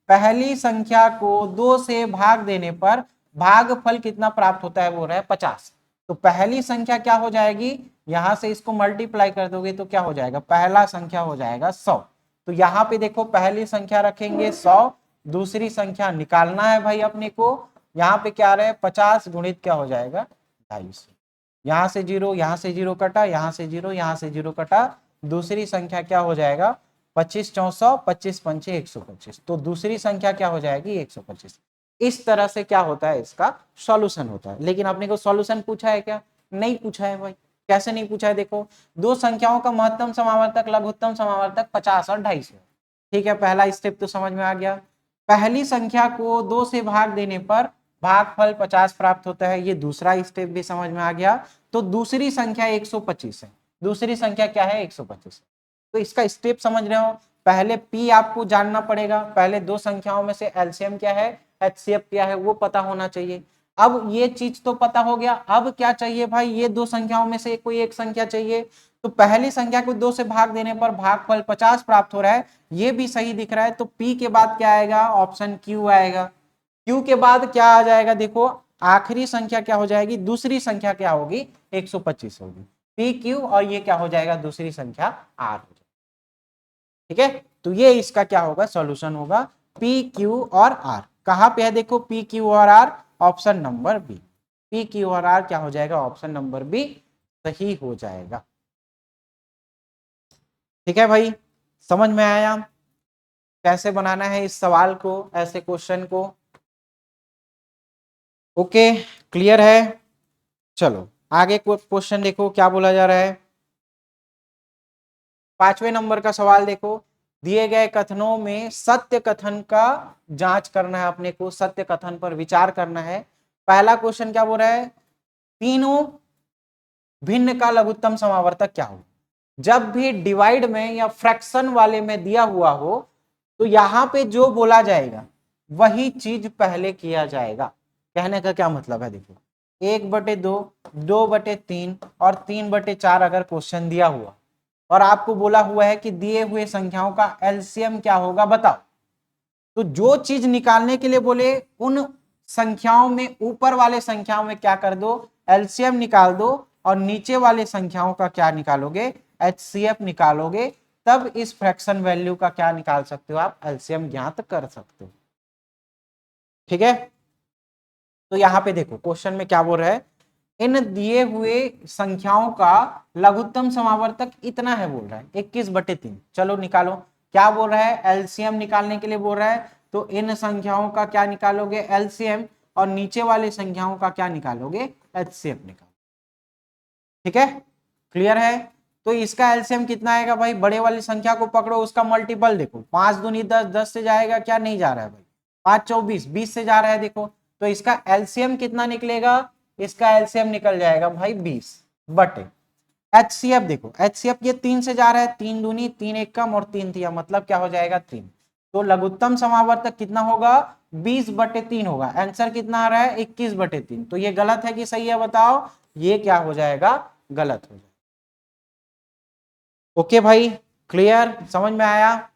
पहली संख्या को 2 से भाग देने पर भागफल कितना प्राप्त होता है, बोल रहा है 50। तो पहली संख्या क्या हो जाएगी, यहां से इसको मल्टीप्लाई कर दोगे तो क्या हो जाएगा, पहला संख्या हो जाएगा 100। तो यहाँ पे देखो पहली संख्या रखेंगे 100, दूसरी संख्या निकालना है भाई अपने को, यहाँ पे क्या रहे 50 गुणित क्या हो जाएगा 250। यहाँ से 0, यहाँ से 0 कटा, यहाँ से 0, यहाँ से 0 कटा, दूसरी संख्या क्या हो जाएगा 25 400, 25 पंचे 125, तो दूसरी संख्या क्या हो जाएगी 125। इस तरह से क्या होता है, इसका सॉल्यूशन होता है। लेकिन आपने को सॉल्यूशन पूछा है क्या, नहीं पूछा है भाई। कैसे नहीं पूछा है, देखो दो संख्याओं का महत्तम समावर्तक लघुत्तम समावर्तक 50 और 250। ठीक है, पहला स्टेप तो समझ में आ गया। पहली संख्या को 2 से भाग देने पर भागफल 50 प्राप्त होता है, ये दूसरा स्टेप भी समझ में आ गया। तो दूसरी संख्या 125 है, दूसरी संख्या क्या है 125। तो इसका स्टेप समझ रहे हो, पहले P आपको जानना पड़ेगा, पहले दो संख्याओं में से एलसीएम क्या है, एचसीएफ क्या है, वो पता होना चाहिए। अब ये चीज तो पता हो गया, अब क्या चाहिए भाई, ये दो संख्याओं में से कोई एक संख्या चाहिए। तो पहली संख्या को 2 से भाग देने पर भागफल 50 प्राप्त हो रहा है, ये भी सही दिख रहा है। तो P के बाद क्या आएगा, ऑप्शन Q आएगा। Q के बाद क्या आ जाएगा, देखो आखिरी संख्या क्या हो जाएगी, दूसरी संख्या क्या होगी 125 होगी, PQ, और ये क्या हो जाएगा, दूसरी संख्या R हो जाएगी। ठीक है, तो ये इसका क्या होगा, सॉल्यूशन होगा PQ और R। कहां पे है, देखो PQ और R, option number B. PQ और R क्या हो जाएगा, ऑप्शन नंबर बी सही हो जाएगा। ठीक है भाई, समझ में आया कैसे बनाना है इस सवाल को, ऐसे क्वेश्चन को। ओके, क्लियर है। चलो आगे क्वेश्चन देखो क्या बोला जा रहा है। 5वें नंबर का सवाल देखो, दिए गए कथनों में सत्य कथन का जांच करना है अपने को, सत्य कथन पर विचार करना है। पहला क्वेश्चन क्या बोल रहा है, तीनों भिन्न का लघुत्तम समावर्तक क्या हो। जब भी डिवाइड में या फ्रैक्शन वाले में दिया हुआ हो तो यहां पे जो बोला जाएगा वही चीज पहले किया जाएगा। कहने का क्या मतलब है, देखो 1/2, 2/3 और 3/4 अगर क्वेश्चन दिया हुआ और आपको बोला हुआ है कि दिए हुए संख्याओं का एलसीएम क्या होगा बताओ, तो जो चीज निकालने के लिए बोले उन संख्याओं में, ऊपर वाले संख्याओं में क्या कर दो, एलसीएम निकाल दो, और नीचे वाले संख्याओं का क्या निकालोगे, एचसीएफ निकालोगे, तब इस फ्रैक्शन वैल्यू का क्या निकाल सकते हो आप, एलसीएम ज्ञात कर सकते हो। ठीक है, तो यहां पे देखो क्वेश्चन में क्या बोल रहा है, इन दिए हुए संख्याओं का लघुत्तम समावर्तक इतना है बोल रहा है 21/3। चलो निकालो, क्या बोल रहा है, एलसीएम निकालने के लिए बोल रहा है, तो इन संख्याओं का क्या निकालोगे, एलसीएम, और नीचे वाले संख्याओं का क्या निकालोगे, एचसीएफ निकालो। ठीक है, क्लियर है। तो इसका एलसीएम कितना आएगा भाई, बड़े वाली संख्या को पकड़ो, उसका मल्टीपल देखो, 5 दूनी 10, 10 से जाएगा क्या, नहीं जा रहा है भाई, 5 24, 20 से जा रहा है देखो, तो इसका एलसीएम कितना निकलेगा, इसका एलसीएम निकल जाएगा भाई 20 बटे एचसीएफ। देखो एचसीएफ ये 3 से जा रहा है, 3 दूनी 3 एक कम और 3 दिया, मतलब क्या हो जाएगा 3। तो लघुत्तम समावर्तक कितना होगा, 20/3 होगा। आंसर कितना आ रहा है 21/3। तो ये गलत है कि सही है बताओ, ये क्या हो जाएगा, गलत हो जाएगा। ओके भाई, क्लियर, समझ में आया।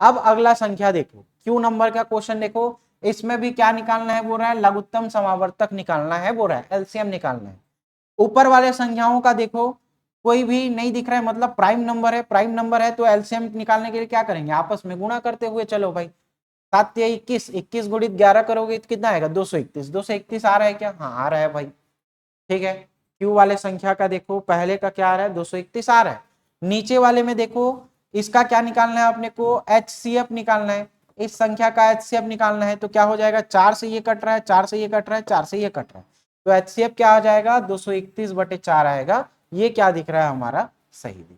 अब अगला संख्या देखो, क्यू नंबर का क्वेश्चन देखो, इसमें भी क्या निकालना है बोल रहा है, लघुत्तम समावर्तक निकालना है बोल रहा है, एलसीएम निकालना है। ऊपर वाले संख्याओं का देखो कोई भी नहीं दिख रहा है, मतलब प्राइम नंबर है, प्राइम नंबर है तो एलसीएम निकालने के लिए क्या करेंगे, आपस में गुणा करते हुए चलो भाई। 7 या 21, 21 गुणित 11 करोगे तो कितना आएगा, 231। 231 आ रहा है क्या, हाँ आ रहा है भाई। ठीक है, क्यू वाले संख्या का देखो, पहले का क्या आ रहा है, 231 आ रहा है। नीचे वाले में देखो, इसका क्या निकालना है अपने को, HCF निकालना है। इस संख्या का HCF निकालना है तो क्या हो जाएगा, 4 से ये कट रहा है, 4 से ये कट रहा है, 4 से ये कट रहा है, तो HCF क्या आ जाएगा, 231/4 आएगा। ये क्या दिख रहा है हमारा, सही दिख।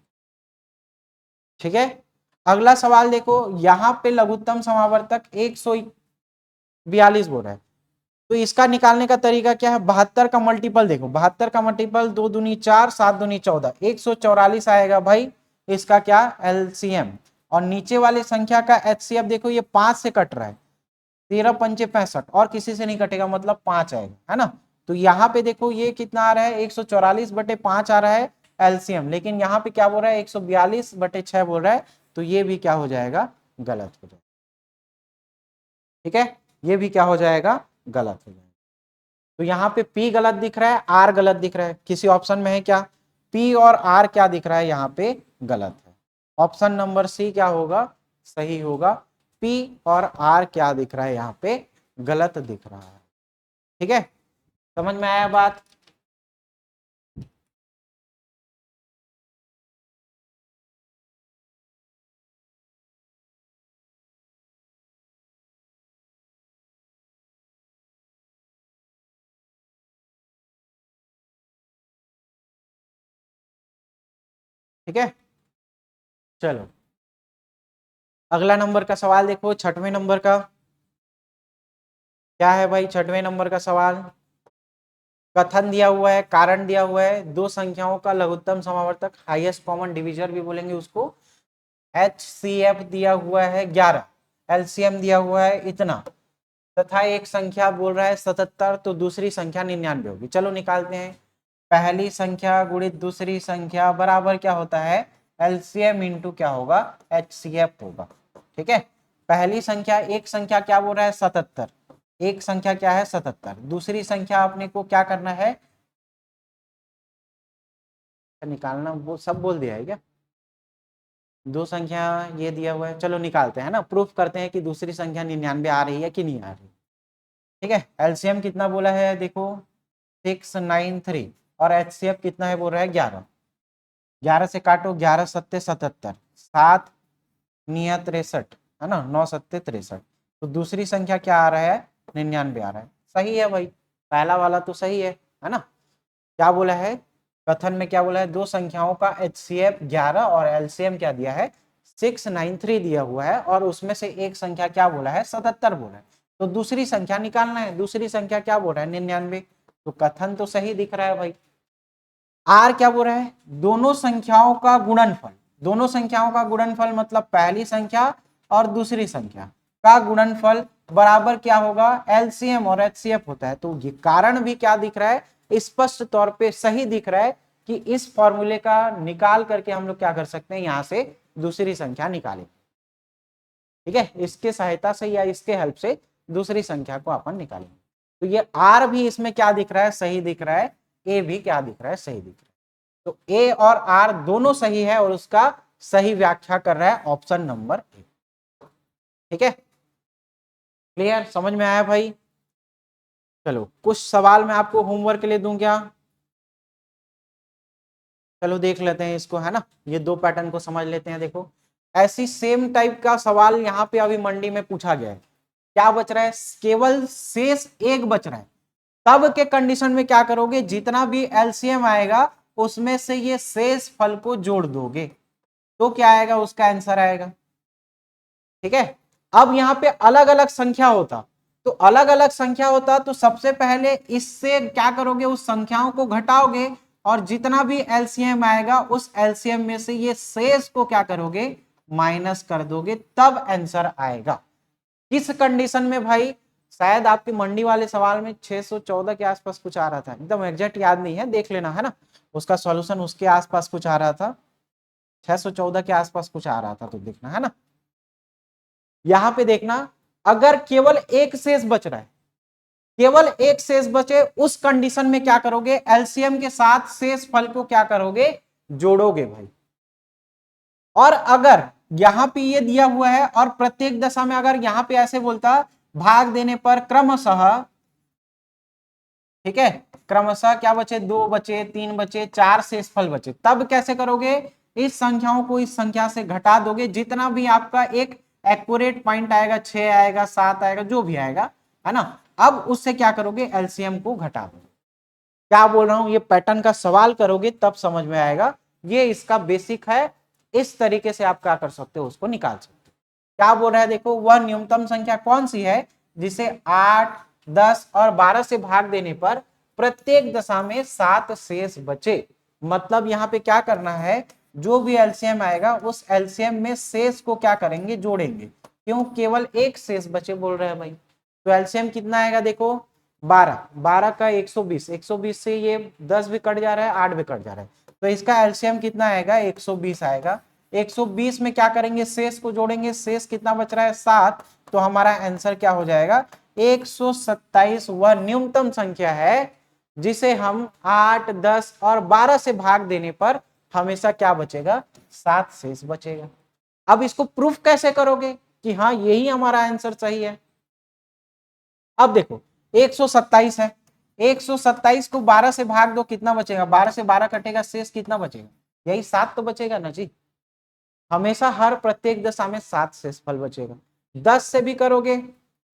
ठीक है, अगला सवाल देखो, यहां पे लघुत्तम समावर्तक 142 बोल रहा है, तो इसका निकालने का तरीका क्या है, 72 का मल्टीपल देखो, 72 का मल्टीपल 2 दूनी 4, 7 दूनी 14, 144 आएगा भाई इसका क्या, एलसीएम। और नीचे वाली संख्या का एचसीएफ देखो, ये 5 से कट रहा है, 13 पंचे 65, और किसी से नहीं कटेगा मतलब 5 आएगा, है ना। तो यहाँ पे देखो ये कितना आ रहा है, 144/5 आ रहा है एलसीएम, लेकिन यहाँ पे क्या बोल रहा है, 142/6 बोल रहा है, तो ये भी क्या हो जाएगा, गलत हो जाएगा। ठीक है, ये भी क्या हो जाएगा, गलत हो जाएगा। तो यहाँ पे P गलत दिख रहा है, R गलत दिख रहा है, किसी ऑप्शन में है क्या, P और R क्या दिख रहा है यहाँ पे, गलत है। ऑप्शन नंबर C क्या होगा, सही होगा। P और R क्या दिख रहा है यहाँ पे, गलत दिख रहा है। ठीक है, समझ में आया बात। ठीक है, चलो अगला नंबर का सवाल देखो, छठवें नंबर का क्या है भाई, छठवें नंबर का सवाल, कथन दिया हुआ है, कारण दिया हुआ है, दो संख्याओं का लघुत्तम समावर्तक, हाईएस्ट कॉमन डिविजर भी बोलेंगे उसको, HCF दिया हुआ है 11, LCM दिया हुआ है इतना, तथा एक संख्या बोल रहा है 77, तो दूसरी संख्या 99 होगी। चलो निकालते हैं, पहली संख्या गुणित दूसरी संख्या बराबर क्या होता है, LCM इंटू क्या होगा, HCF होगा। ठीक है, पहली संख्या, एक संख्या क्या बोल रहा है 77, एक संख्या क्या है 77, दूसरी संख्या अपने को क्या करना है निकालना, वो सब बोल दिया है क्या, दो संख्या ये दिया हुआ है, चलो निकालते हैं ना, प्रूफ करते हैं कि दूसरी संख्या 99 आ रही है कि नहीं आ रही। ठीक है, एलसीएम कितना बोला है देखो 693, और एचसीएफ कितना है बोल रहा है 11, 11 से काटो, 11 सत्ते 77, 7 नियत 63, है ना, 9 सत्ते 63, तो दूसरी संख्या क्या आ रहा है 99 आ रहा है। सही है भाई, पहला वाला तो सही है ना। क्या बोला है, कथन में क्या बोला है, दो संख्याओं का HCF 11 और LCM क्या दिया है 693 दिया हुआ है, और उसमें से एक संख्या क्या बोला है 77 बोला है, तो दूसरी संख्या निकालना है, दूसरी संख्या क्या बोल रहा है 99, तो कथन तो सही दिख रहा है भाई। आर क्या बोल रहा है, दोनों संख्याओं का गुणनफल, दोनों संख्याओं का गुणनफल मतलब पहली संख्या और दूसरी संख्या का गुणनफल बराबर क्या होगा, एलसीएम और एचसीएफ होता है। तो ये कारण भी क्या दिख रहा है, स्पष्ट तौर पे सही दिख रहा है कि इस फॉर्मूले का निकाल करके हम लोग क्या कर सकते हैं, यहां से दूसरी संख्या निकालें। ठीक है, इसके सहायता से या इसके हेल्प से दूसरी संख्या को अपन निकालेंगे। तो ये आर भी इसमें क्या दिख रहा है, सही दिख रहा है, ए भी क्या दिख रहा है, सही दिख रहा है। तो ए और आर दोनों सही है, और उसका सही व्याख्या कर रहा है ऑप्शन नंबर ए। ठीक है, क्लियर, समझ में आया भाई। चलो कुछ सवाल मैं आपको होमवर्क के लिए दूं क्या, चलो देख लेते हैं इसको, है ना, ये दो पैटर्न को समझ लेते हैं। देखो ऐसी सेम टाइप का सवाल यहाँ पे अभी मंडी में पूछा गया है, क्या बच रहा है, केवल शेष एक बच रहा है, तब के कंडीशन में क्या करोगे, जितना भी एलसीएम आएगा उसमें से ये शेष फल को जोड़ दोगे, तो क्या आएगा, उसका आंसर आएगा। ठीक है, अब यहाँ पे अलग अलग संख्या होता, तो अलग अलग संख्या होता तो सबसे पहले इससे क्या करोगे, उस संख्याओं को घटाओगे, और जितना भी एलसीएम आएगा उस एलसीएम में से ये शेष को क्या करोगे, माइनस कर दोगे, तब आंसर आएगा। किस कंडीशन में भाई, शायद आपके मंडी वाले सवाल में 614 के आसपास कुछ आ रहा था, एकदम एग्जैक्ट याद नहीं है, देख लेना है ना, उसका सॉल्यूशन उसके आसपास कुछ आ रहा था, 614 के आसपास कुछ आ रहा था, तो देखना है ना। यहां पे देखना, अगर केवल एक शेष बच रहा है, केवल एक शेष बचे, उस कंडीशन में क्या करोगे, एलसीएम के साथ शेष फल को क्या करोगे, जोड़ोगे भाई। और अगर यहां पे ये दिया हुआ है और प्रत्येक दशा में अगर यहां पे ऐसे बोलता भाग देने पर क्रमशः, ठीक है, क्रमशः क्या बचे, 2 बचे, 3 बचे, 4 शेष फल बचे, तब कैसे करोगे, इस संख्याओं को इस संख्या से घटा दोगे, जितना भी आपका एक एक्यूरेट पॉइंट आएगा, 6 आएगा, 7 आएगा, जो भी आएगा, है ना। अब उससे क्या करोगे, एलसीएम को घटा दोगे। क्या बोल रहा हूं, ये पैटर्न का सवाल करोगे तब समझ में आएगा, ये इसका बेसिक है, इस तरीके से आप क्या कर सकते हो, उसको निकाल सकते हो। क्या बोल रहा है देखो, वह न्यूनतम संख्या कौन सी है जिसे 8, 10 और 12 से भाग देने पर प्रत्येक दशा में 7 शेष बचे। मतलब यहां पे क्या करना है, जो भी एलसीएम आएगा उस एलसीएम में शेष को क्या करेंगे, जोड़ेंगे। क्यों, केवल एक शेष बचे बोल रहे हैं भाई, तो एलसीएम कितना आएगा देखो, 12, 12 का 120, 120 से ये 10 भी कट जा रहा है, 8 भी कट जा रहा है, तो इसका एलसीएम कितना आएगा, 120 आएगा। 120 में क्या करेंगे, शेष को जोड़ेंगे, शेष कितना बच रहा है, 7, तो हमारा आंसर क्या हो जाएगा, 127 वह न्यूनतम संख्या है जिसे हम 8, 10 और 12 से भाग देने पर हमेशा क्या बचेगा, 7 शेष बचेगा। अब इसको प्रूफ कैसे करोगे कि हाँ यही हमारा आंसर सही है। अब देखो 127 है, 127 को 12 से भाग दो, कितना बचेगा, 12 से 12 कटेगा, शेष कितना बचेगा, यही 7 तो बचेगा ना जी। हमेशा हर प्रत्येक दशा में 7 शेष फल बचेगा। 10 से भी करोगे,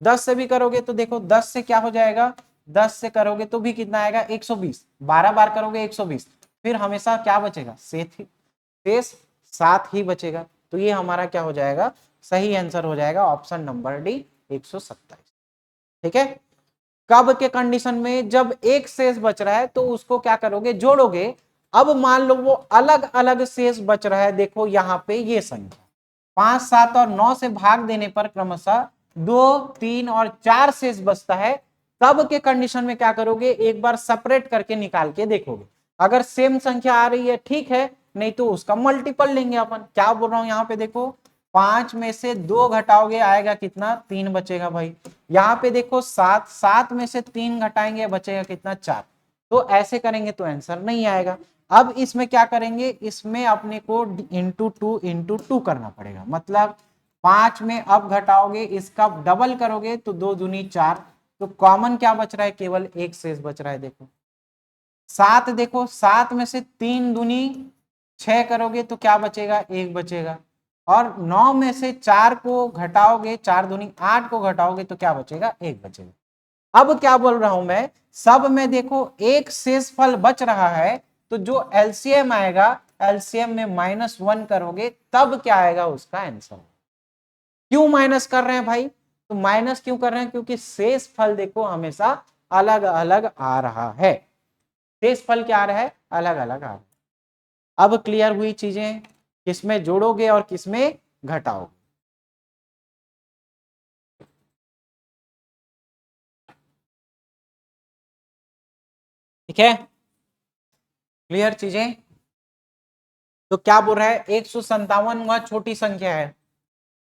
10 से भी करोगे तो देखो 10 से क्या हो जाएगा, 10 से करोगे तो भी कितना आएगा, 120, 12 बार करोगे 120, फिर हमेशा क्या बचेगा, शेष 7 ही बचेगा। तो ये हमारा क्या हो जाएगा, सही आंसर हो जाएगा ऑप्शन नंबर डी, 127। ठीक है, कब के कंडीशन में, जब एक शेष बच रहा है तो उसको क्या करोगे, जोड़ोगे। अब मान लो वो अलग अलग शेष बच रहा है, देखो यहां पे ये संख्या 5, 7 और 9 से भाग देने पर क्रमशः 2, 3 और 4 शेष बचता है, तब के कंडीशन में क्या करोगे, एक बार सेपरेट करके निकाल के देखोगे। अगर सेम संख्या आ रही है ठीक है, नहीं तो उसका मल्टीपल लेंगे अपन। क्या बोल रहा हूं यहाँ पे देखो, 5 में से 2 घटाओगे आएगा कितना, 3 बचेगा भाई। यहाँ पे देखो 7, 7 में से 3 घटाएंगे बचेगा कितना, 4। तो ऐसे करेंगे तो आंसर नहीं आएगा। अब इसमें क्या करेंगे, इसमें अपने को इंटू टू करना पड़ेगा। मतलब 5 में अब घटाओगे, इसका डबल करोगे तो 2 दूनी 4, तो कॉमन क्या बच रहा है, केवल एक शेष बच रहा है। देखो 7, देखो 7 में से 3 दूनी 6 करोगे तो क्या बचेगा, 1 बचेगा। और 9 में से 4 को घटाओगे, 4 दूनी 8 को घटाओगे तो क्या बचेगा, 1 बचेगा। अब क्या बोल रहा हूं मैं, सब में देखो एक शेष फल बच रहा है, तो जो एलसीएम आएगा, एलसीएम में -1 करोगे तब क्या आएगा उसका आंसर। क्यों माइनस कर रहे हैं भाई, तो माइनस क्यों कर रहे हैं, क्योंकि शेष फल देखो हमेशा अलग अलग आ रहा है। शेष फल क्या आ रहा है, अलग अलग आ रहा है। अब क्लियर हुई चीजें, किसमें जोड़ोगे और किसमें घटाओगे। ठीक है, क्लियर चीजें। तो क्या बोल रहा है, 157 वह छोटी संख्या है।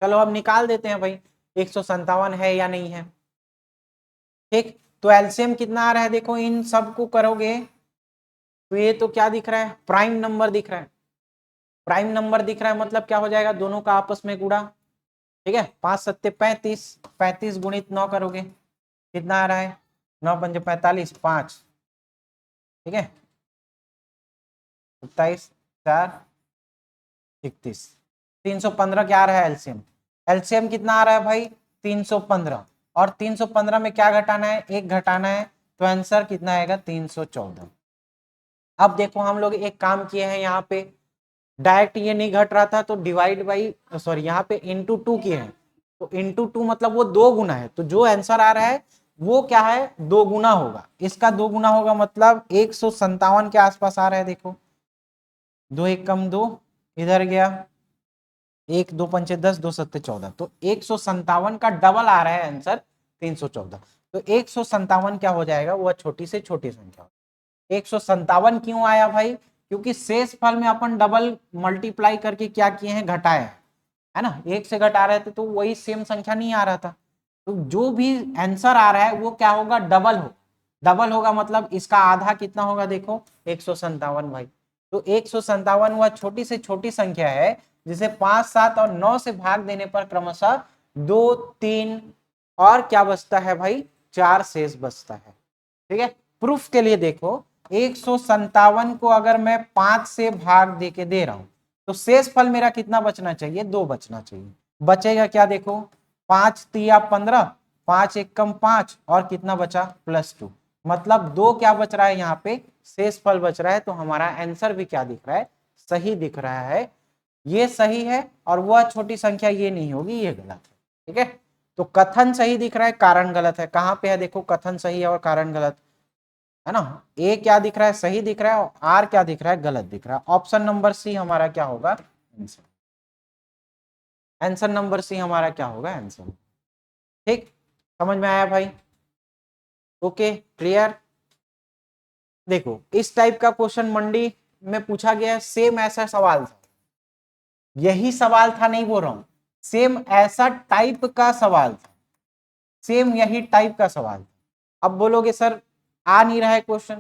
चलो अब निकाल देते हैं भाई, 157 है या नहीं है। ठीक, तो एलसीएम कितना आ रहा है, देखो इन सब को करोगे तो ये तो क्या दिख रहा है, प्राइम नंबर दिख रहा है। प्राइम नंबर दिख रहा है मतलब क्या हो जाएगा, दोनों का आपस में गुणा। ठीक है, 5 सत्ते 35, 35 गुणित 9 करोगे कितना आ रहा है, 9 पंजे 45, 5, ठीक है, 27, 4, 31, 315 क्या आ रहा है एलसीएम। एलसीएम कितना आ रहा है भाई, 315, और 315 में क्या घटाना है, 1 घटाना है, तो आंसर कितना आएगा, 314। अब देखो हम लोग एक काम किए हैं, यहाँ पे डायरेक्ट ये नहीं घट रहा था तो डिवाइड बाई, सॉरी यहाँ पे इंटू 2 किए हैं, तो इंटू 2 मतलब वो 2 गुना है, तो जो आंसर आ रहा है वो क्या है, 2 गुना होगा, इसका 2 गुना होगा, मतलब 157 के आसपास आ रहा है। देखो 2 1 कम 2, इधर गया 1 2 पंचे 10, 2 सत्ते 14, तो 157 का डबल आ रहा है आंसर 314। तो 157 क्या हो जाएगा, वह छोटी से छोटी संख्या। 157 क्यों आया भाई, क्योंकि शेष फल में अपन डबल मल्टीप्लाई करके क्या किए हैं, घटाए हैं, है ना। एक से घटा रहे थे तो वही सेम संख्या नहीं आ रहा था, तो जो भी आंसर आ रहा है वो क्या होगा, डबल हो। डबल होगा मतलब इसका आधा कितना होगा, देखो 157 भाई। तो 157 वह छोटी से छोटी संख्या है जिसे 5, 7 और 9 से भाग देने पर क्रमशः 2, 3 और क्या बचता है भाई, 4 शेष बचता है। ठीक है, प्रूफ के लिए देखो 157 को अगर मैं 5 से भाग दे के दे रहा हूं तो शेष फल मेरा कितना बचना चाहिए, 2 बचना चाहिए। बचेगा क्या, देखो 5 तिया 15, 5 एकम 5 और कितना बचा +2, मतलब 2 क्या बच रहा है यहाँ पे, शेष फल बच रहा है। तो हमारा आंसर भी क्या दिख रहा है, सही दिख रहा है। ये सही है और वह छोटी संख्या ये नहीं होगी, ये गलत है। ठीक है, तो कथन सही दिख रहा है, कारण गलत है। कहां पे है, देखो कथन सही है और कारण गलत है ना। ए क्या दिख रहा है, सही दिख रहा है, और आर क्या दिख रहा है, गलत दिख रहा है। ऑप्शन नंबर सी हमारा क्या होगा आंसर। आंसर नंबर सी हमारा क्या होगा आंसर। ठीक, समझ में आया भाई, ओके क्लियर। देखो इस टाइप का क्वेश्चन मंडी में पूछा गया है, सेम ऐसा सवाल था, यही सवाल था, नहीं बोल रहा हूं, सेम ऐसा टाइप का सवाल था, सेम यही टाइप का सवाल। अब बोलोगे सर आ नहीं रहा है क्वेश्चन,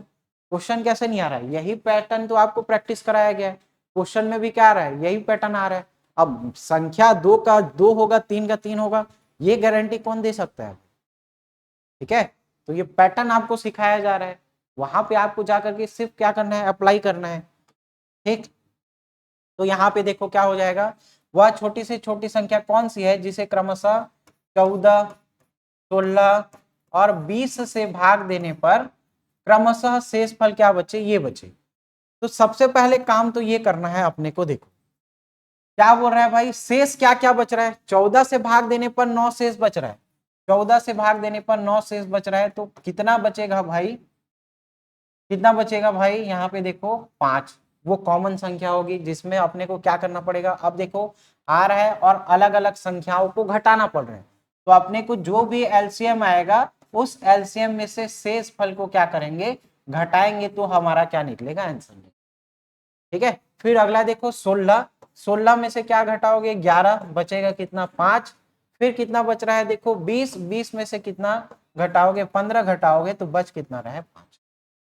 क्वेश्चन कैसे नहीं आ रहा है, यही पैटर्न तो आपको प्रैक्टिस कराया गया है, क्वेश्चन में भी क्या आ रहा है, यही पैटर्न आ रहा है। अब संख्या 2 का 2 होगा, 3 का 3 होगा, ये गारंटी कौन दे सकता है। ठीक है, तो ये पैटर्न आपको सिखाया जा रहा है, वहां पे आपको जाकर के सिर्फ क्या करना है, अप्लाई करना है। ठीक, तो यहाँ पे देखो क्या हो जाएगा, वह छोटी से छोटी संख्या कौन सी है जिसे क्रमशः 14, 16 और 20 से भाग देने पर क्रमशः शेष फल क्या बचे, ये बचे। तो सबसे पहले काम तो ये करना है अपने को, देखो क्या बोल रहा है भाई, शेष क्या क्या बच रहा है, 14 से भाग देने पर 9 शेष बच रहा है, 14 से भाग देने पर 9 शेष बच रहा है, तो कितना बचेगा भाई, कितना बचेगा भाई, यहाँ पे देखो 5, वो कॉमन संख्या होगी जिसमें अपने को क्या करना पड़ेगा। अब देखो आ रहा है और अलग अलग संख्याओं को घटाना पड़ रहा है, तो अपने को जो भी एलसीएम आएगा उस एलसीएम में से शेष फल को क्या करेंगे, घटाएंगे, तो हमारा क्या निकलेगा आंसर। ठीक है, फिर अगला देखो 16, 16 में से क्या घटाओगे, 11, बचेगा कितना 5, फिर कितना बच रहा है देखो 20, 20 में से कितना घटाओगे, 15 घटाओगे तो बच कितना रहा है 5।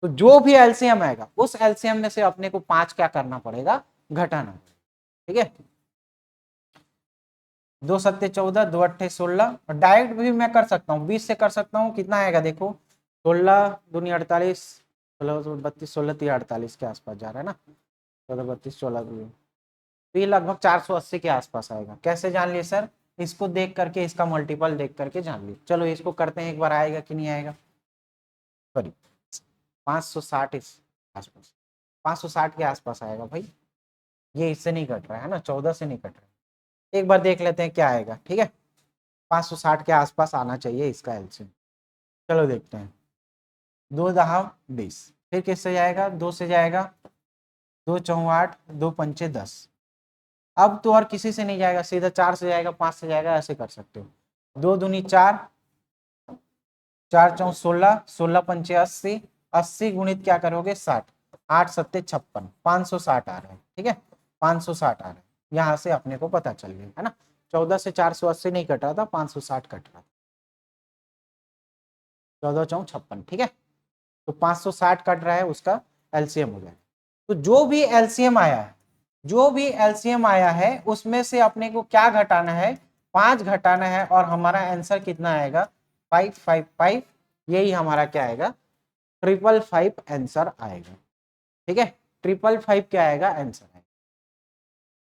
तो जो भी एलसीएम आएगा उस एलसीएम में से अपने को 5 क्या करना पड़ेगा, घटाना। ठीक है, 2 सत्ते 14, 2 अट्ठे 16, और डायरेक्ट भी मैं कर सकता हूँ, 20 से कर सकता हूँ, कितना आएगा देखो 16 दूनी 48, 16 32, 16 3 48 के आसपास जा रहा है ना, 14 32 16 तो ये लगभग 480 के आसपास आएगा। कैसे जान लिए सर, इसको देख करके, इसका मल्टीपल देख करके जान लिए। चलो इसको करते हैं एक बार, आएगा कि नहीं आएगा, सॉरी 560 इस आसपास, 560 के आसपास आएगा भाई, ये इससे नहीं कट रहा है ना, 14 से नहीं कट रहा है। एक बार देख लेते हैं क्या आएगा। ठीक है, 560 के आसपास आना चाहिए इसका एलसीएम। चलो देखते हैं, 2 दहा 20, फिर किससे जाएगा, 2 से जाएगा, 2 चौं 8, 2 पंचे 10, अब तो और किसी से नहीं जाएगा, सीधा 4 से जाएगा, 5 से जाएगा, ऐसे कर सकते हो। 2 दूनी 4, 4 चौं 16, 16 पंचे 80, 80 गुणित क्या करोगे 60, 8 सत्ते 56, 560 आ रहा है। ठीक है, 560 आ रहा है, यहाँ से अपने को पता चल गया है ना, 14 से 480 नहीं कट रहा था, 560 कट रहा था, 14 चौं 56। ठीक है, तो 560 कट रहा है, उसका एलसीएम हो जाएगा। तो जो भी एलसीएम आया है, जो भी एलसीएम आया है उसमें से अपने को क्या घटाना है, 5 घटाना है, और हमारा आंसर कितना आएगा 555, यही हमारा क्या आएगा 555 आंसर आएगा। ठीक है, 555 क्या आएगा आंसर आएगा।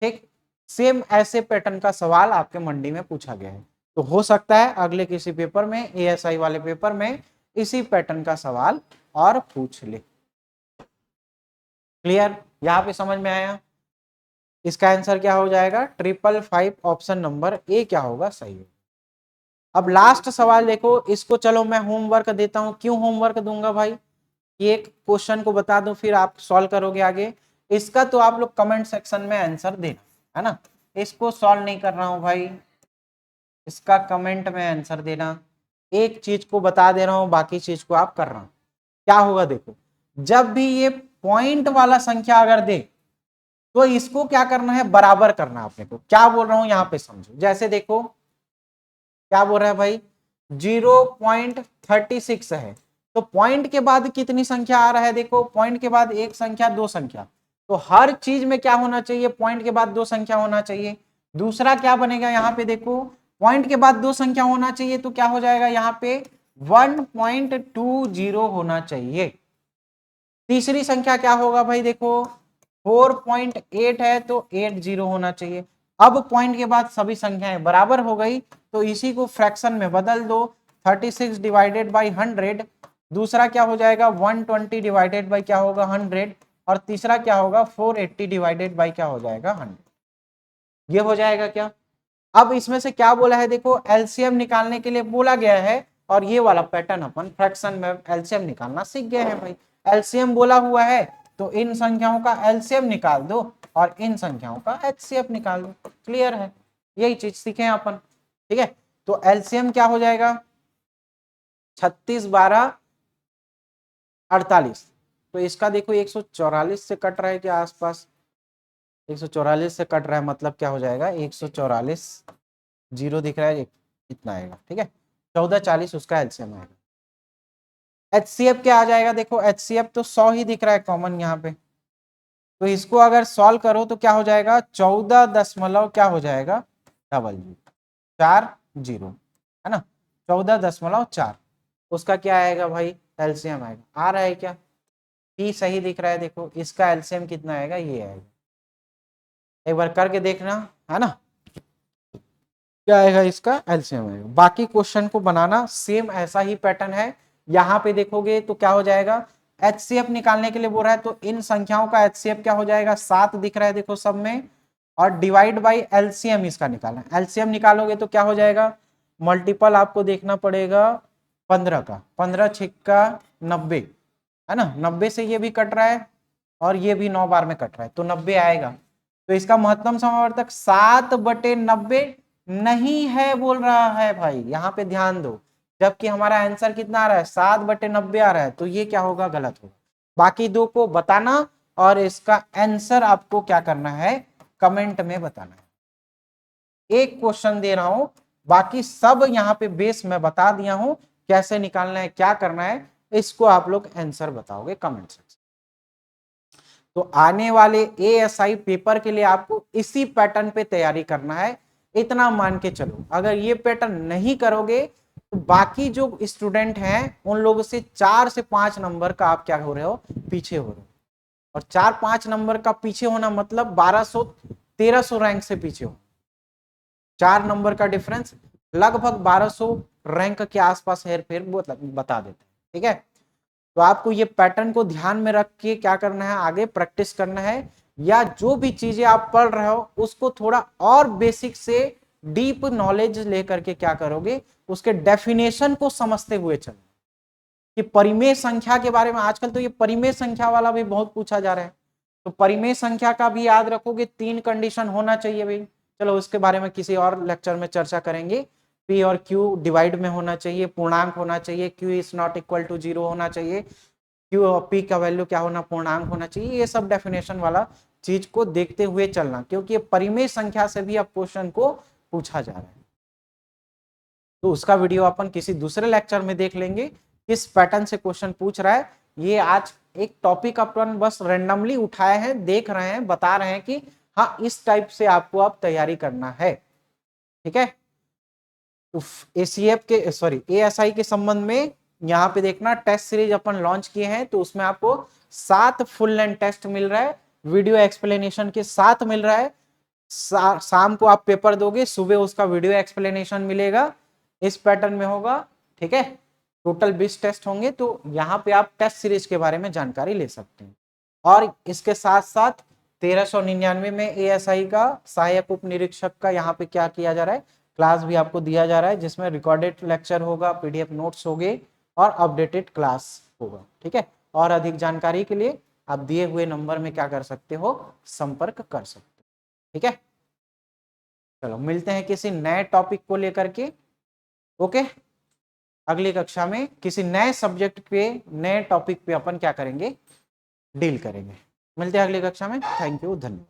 ठीक, सेम ऐसे पैटर्न का सवाल आपके मंडी में पूछा गया है, तो हो सकता है अगले किसी पेपर में, एएसआई वाले पेपर में इसी पैटर्न का सवाल और पूछ ले। क्लियर, यहां पे समझ में आया। इसका आंसर क्या हो जाएगा 555, ऑप्शन नंबर ए क्या होगा सही होगा। अब लास्ट सवाल देखो, इसको चलो मैं होमवर्क देता हूं। क्यों होमवर्क दूंगा भाई, एक क्वेश्चन को बता दूं फिर आप सॉल्व करोगे आगे, इसका तो आप लोग कमेंट सेक्शन में आंसर देना, है ना। इसको सॉल्व नहीं कर रहा हूं भाई, इसका कमेंट में आंसर देना, एक चीज को बता दे रहा हूं, बाकी चीज को आप कर रहा हूं। क्या होगा देखो, जब भी ये पॉइंट वाला संख्या अगर दे तो इसको क्या करना है, बराबर करना है अपने को। क्या बोल रहा हूं यहां पे समझो, जैसे देखो क्या बोल रहा है भाई, 0.36 है, तो पॉइंट के बाद कितनी संख्या आ रहा है, देखो पॉइंट के बाद एक संख्या, दो संख्या, तो हर चीज में क्या होना चाहिए, पॉइंट के बाद दो संख्या होना चाहिए। दूसरा क्या बनेगा यहाँ पे देखो, पॉइंट के बाद दो संख्या होना चाहिए, तो क्या हो जाएगा यहाँ पे 1.20 होना चाहिए। तीसरी संख्या क्या होगा भाई, देखो 4.8 है तो 80 होना चाहिए। अब पॉइंट के बाद सभी संख्याएं बराबर हो गई, तो इसी को फ्रैक्शन में बदल दो, 36 डिवाइडेड बाई 100, दूसरा क्या हो जाएगा 120 डिवाइडेड बाई क्या होगा 100, और तीसरा क्या होगा 480 डिवाइडेड बाई क्या हो जाएगा 100। ये हो जाएगा क्या। अब इसमें से क्या बोला है, देखो एलसीएम निकालने के लिए बोला गया है, और ये वाला पैटर्न अपन फ्रैक्शन में एलसीएम निकालना सीख गए हैं भाई। एलसीएम बोला हुआ है तो इन संख्याओं का एलसीएम निकाल दो और इन संख्याओं का एचसीएफ निकाल दो, क्लियर है, यही चीज सीखे अपन। ठीक है, तो एलसीएम क्या हो जाएगा 36 12 48, तो इसका देखो 144 से कट रहा है क्या आसपास, 144 से कट रहा है, मतलब क्या हो जाएगा 144, जीरो दिख रहा है इतना आएगा। ठीक है, 1440 उसका एलसीएम आएगा। एचसीएफ क्या आ जाएगा, देखो एचसीएफ तो 100 ही दिख रहा है कॉमन यहाँ पे, तो इसको अगर सॉल्व करो तो क्या हो जाएगा 14 दशमलव क्या हो जाएगा डबल 40, है ना, 14.4, उसका क्या आएगा भाई एलसीएम आएगा। आ रहा है क्या, पी सही दिख रहा है, देखो इसका एलसीएम कितना आएगा, ये आएगा, एक बार करके देखना, है ना, क्या आएगा इसका एलसीएम आएगा। बाकी क्वेश्चन को बनाना सेम ऐसा ही पैटर्न है, यहाँ पे देखोगे तो क्या हो जाएगा, एचसीएफ निकालने के लिए बोल रहा है, तो इन संख्याओं का एचसीएफ क्या हो जाएगा 7 दिख रहा है देखो सब में, और डिवाइड बाई एलसीएम इसका निकालना है। एलसीएम निकालोगे तो क्या हो जाएगा, मल्टीपल आपको देखना पड़ेगा 15 का, 15 छिक्का 90, है ना, 90 से ये भी कट रहा है और ये भी 9 बार में कट रहा है, तो 90 आएगा। तो इसका महत्तम समावर्तक 7/90 नहीं है बोल रहा है भाई, यहाँ पे ध्यान दो, जबकि हमारा आंसर कितना आ रहा है 7/90 आ रहा है, तो ये क्या होगा गलत होगा। बाकी दो को बताना और इसका आंसर आपको क्या करना है कमेंट में बताना है। एक क्वेश्चन दे रहा हूं, बाकी सब यहाँ पे बेस मैं बता दिया हूं, कैसे निकालना है क्या करना है, इसको आप लोग आंसर बताओगे कमेंट सेक्शन। तो आने वाले एएसआई पेपर के लिए आपको इसी पैटर्न पे तैयारी करना है, इतना मान के चलो। अगर ये पैटर्न नहीं करोगे तो बाकी जो स्टूडेंट हैं उन लोगों से 4 से 5 नंबर का आप क्या हो रहे हो, पीछे हो रहे हो। और 4-5 नंबर का पीछे होना मतलब 1200 1300 रैंक से पीछे हो, 4 नंबर का डिफरेंस लगभग 1200 रैंक के आसपास हेर फेर बता देते हैं। ठीक है, तो आपको ये पैटर्न को ध्यान में रख के क्या करना है, आगे प्रैक्टिस करना है, या जो भी चीजें आप पढ़ रहे हो उसको थोड़ा और बेसिक से डीप नॉलेज लेकर के क्या करोगे, उसके डेफिनेशन को समझते हुए चलो। कि परिमेय संख्या के बारे में आजकल तो ये परिमेय संख्या वाला भी बहुत पूछा जा रहा है, तो परिमेय संख्या का भी याद रखोगे, 3 कंडीशन होना चाहिए भाई। चलो उसके बारे में किसी और लेक्चर में चर्चा करेंगे। पी और क्यू डिवाइड में होना चाहिए, पूर्णांक होना चाहिए, Q is not equal to 0 होना चाहिए, क्यू और पी का वैल्यू क्या होना, पूर्णांक होना चाहिए, ये सब डेफिनेशन वाला चीज को देखते हुए चलना, क्योंकि ये परिमेय संख्या से भी अब क्वेश्चन को पूछा जा रहा है। तो उसका वीडियो अपन किसी दूसरे लेक्चर में देख लेंगे, किस पैटर्न से क्वेश्चन पूछ रहा है। ये आज एक टॉपिक अपन बस रैंडमली उठाए हैं, देख रहे हैं, बता रहे हैं कि हाँ इस टाइप से आपको अब तैयारी करना है। ठीक है, तो एसीएफ के सॉरी एएसआई के संबंध में यहाँ पे देखना टेस्ट सीरीज अपन लॉन्च किए हैं, तो उसमें आपको 7 फुल लेंथ टेस्ट मिल रहा है, वीडियो एक्सप्लेनेशन के साथ मिल रहा है। शाम को आप पेपर दोगे, सुबह उसका वीडियो एक्सप्लेनेशन मिलेगा, इस पैटर्न में होगा। ठीक है, टोटल 20 टेस्ट होंगे, तो यहाँ पे आप टेस्ट सीरीज के बारे में जानकारी ले सकते हैं। और इसके साथ साथ 1399 में एएसआई का सहायक उप निरीक्षक का यहाँ पे क्या किया जा रहा है, क्लास भी आपको दिया जा रहा है, जिसमें रिकॉर्डेड लेक्चर होगा, पीडीएफ नोट्स होंगे और अपडेटेड क्लास होगा। ठीक है, और अधिक जानकारी के लिए आप दिए हुए नंबर में क्या कर सकते हो, संपर्क कर सकते हो। ठीक है, चलो मिलते हैं किसी नए टॉपिक को लेकर के। ओके। अगली कक्षा में किसी नए सब्जेक्ट पे, नए टॉपिक पे अपन क्या करेंगे, डील करेंगे। मिलते हैं अगली कक्षा में। थैंक यू, धन्यवाद।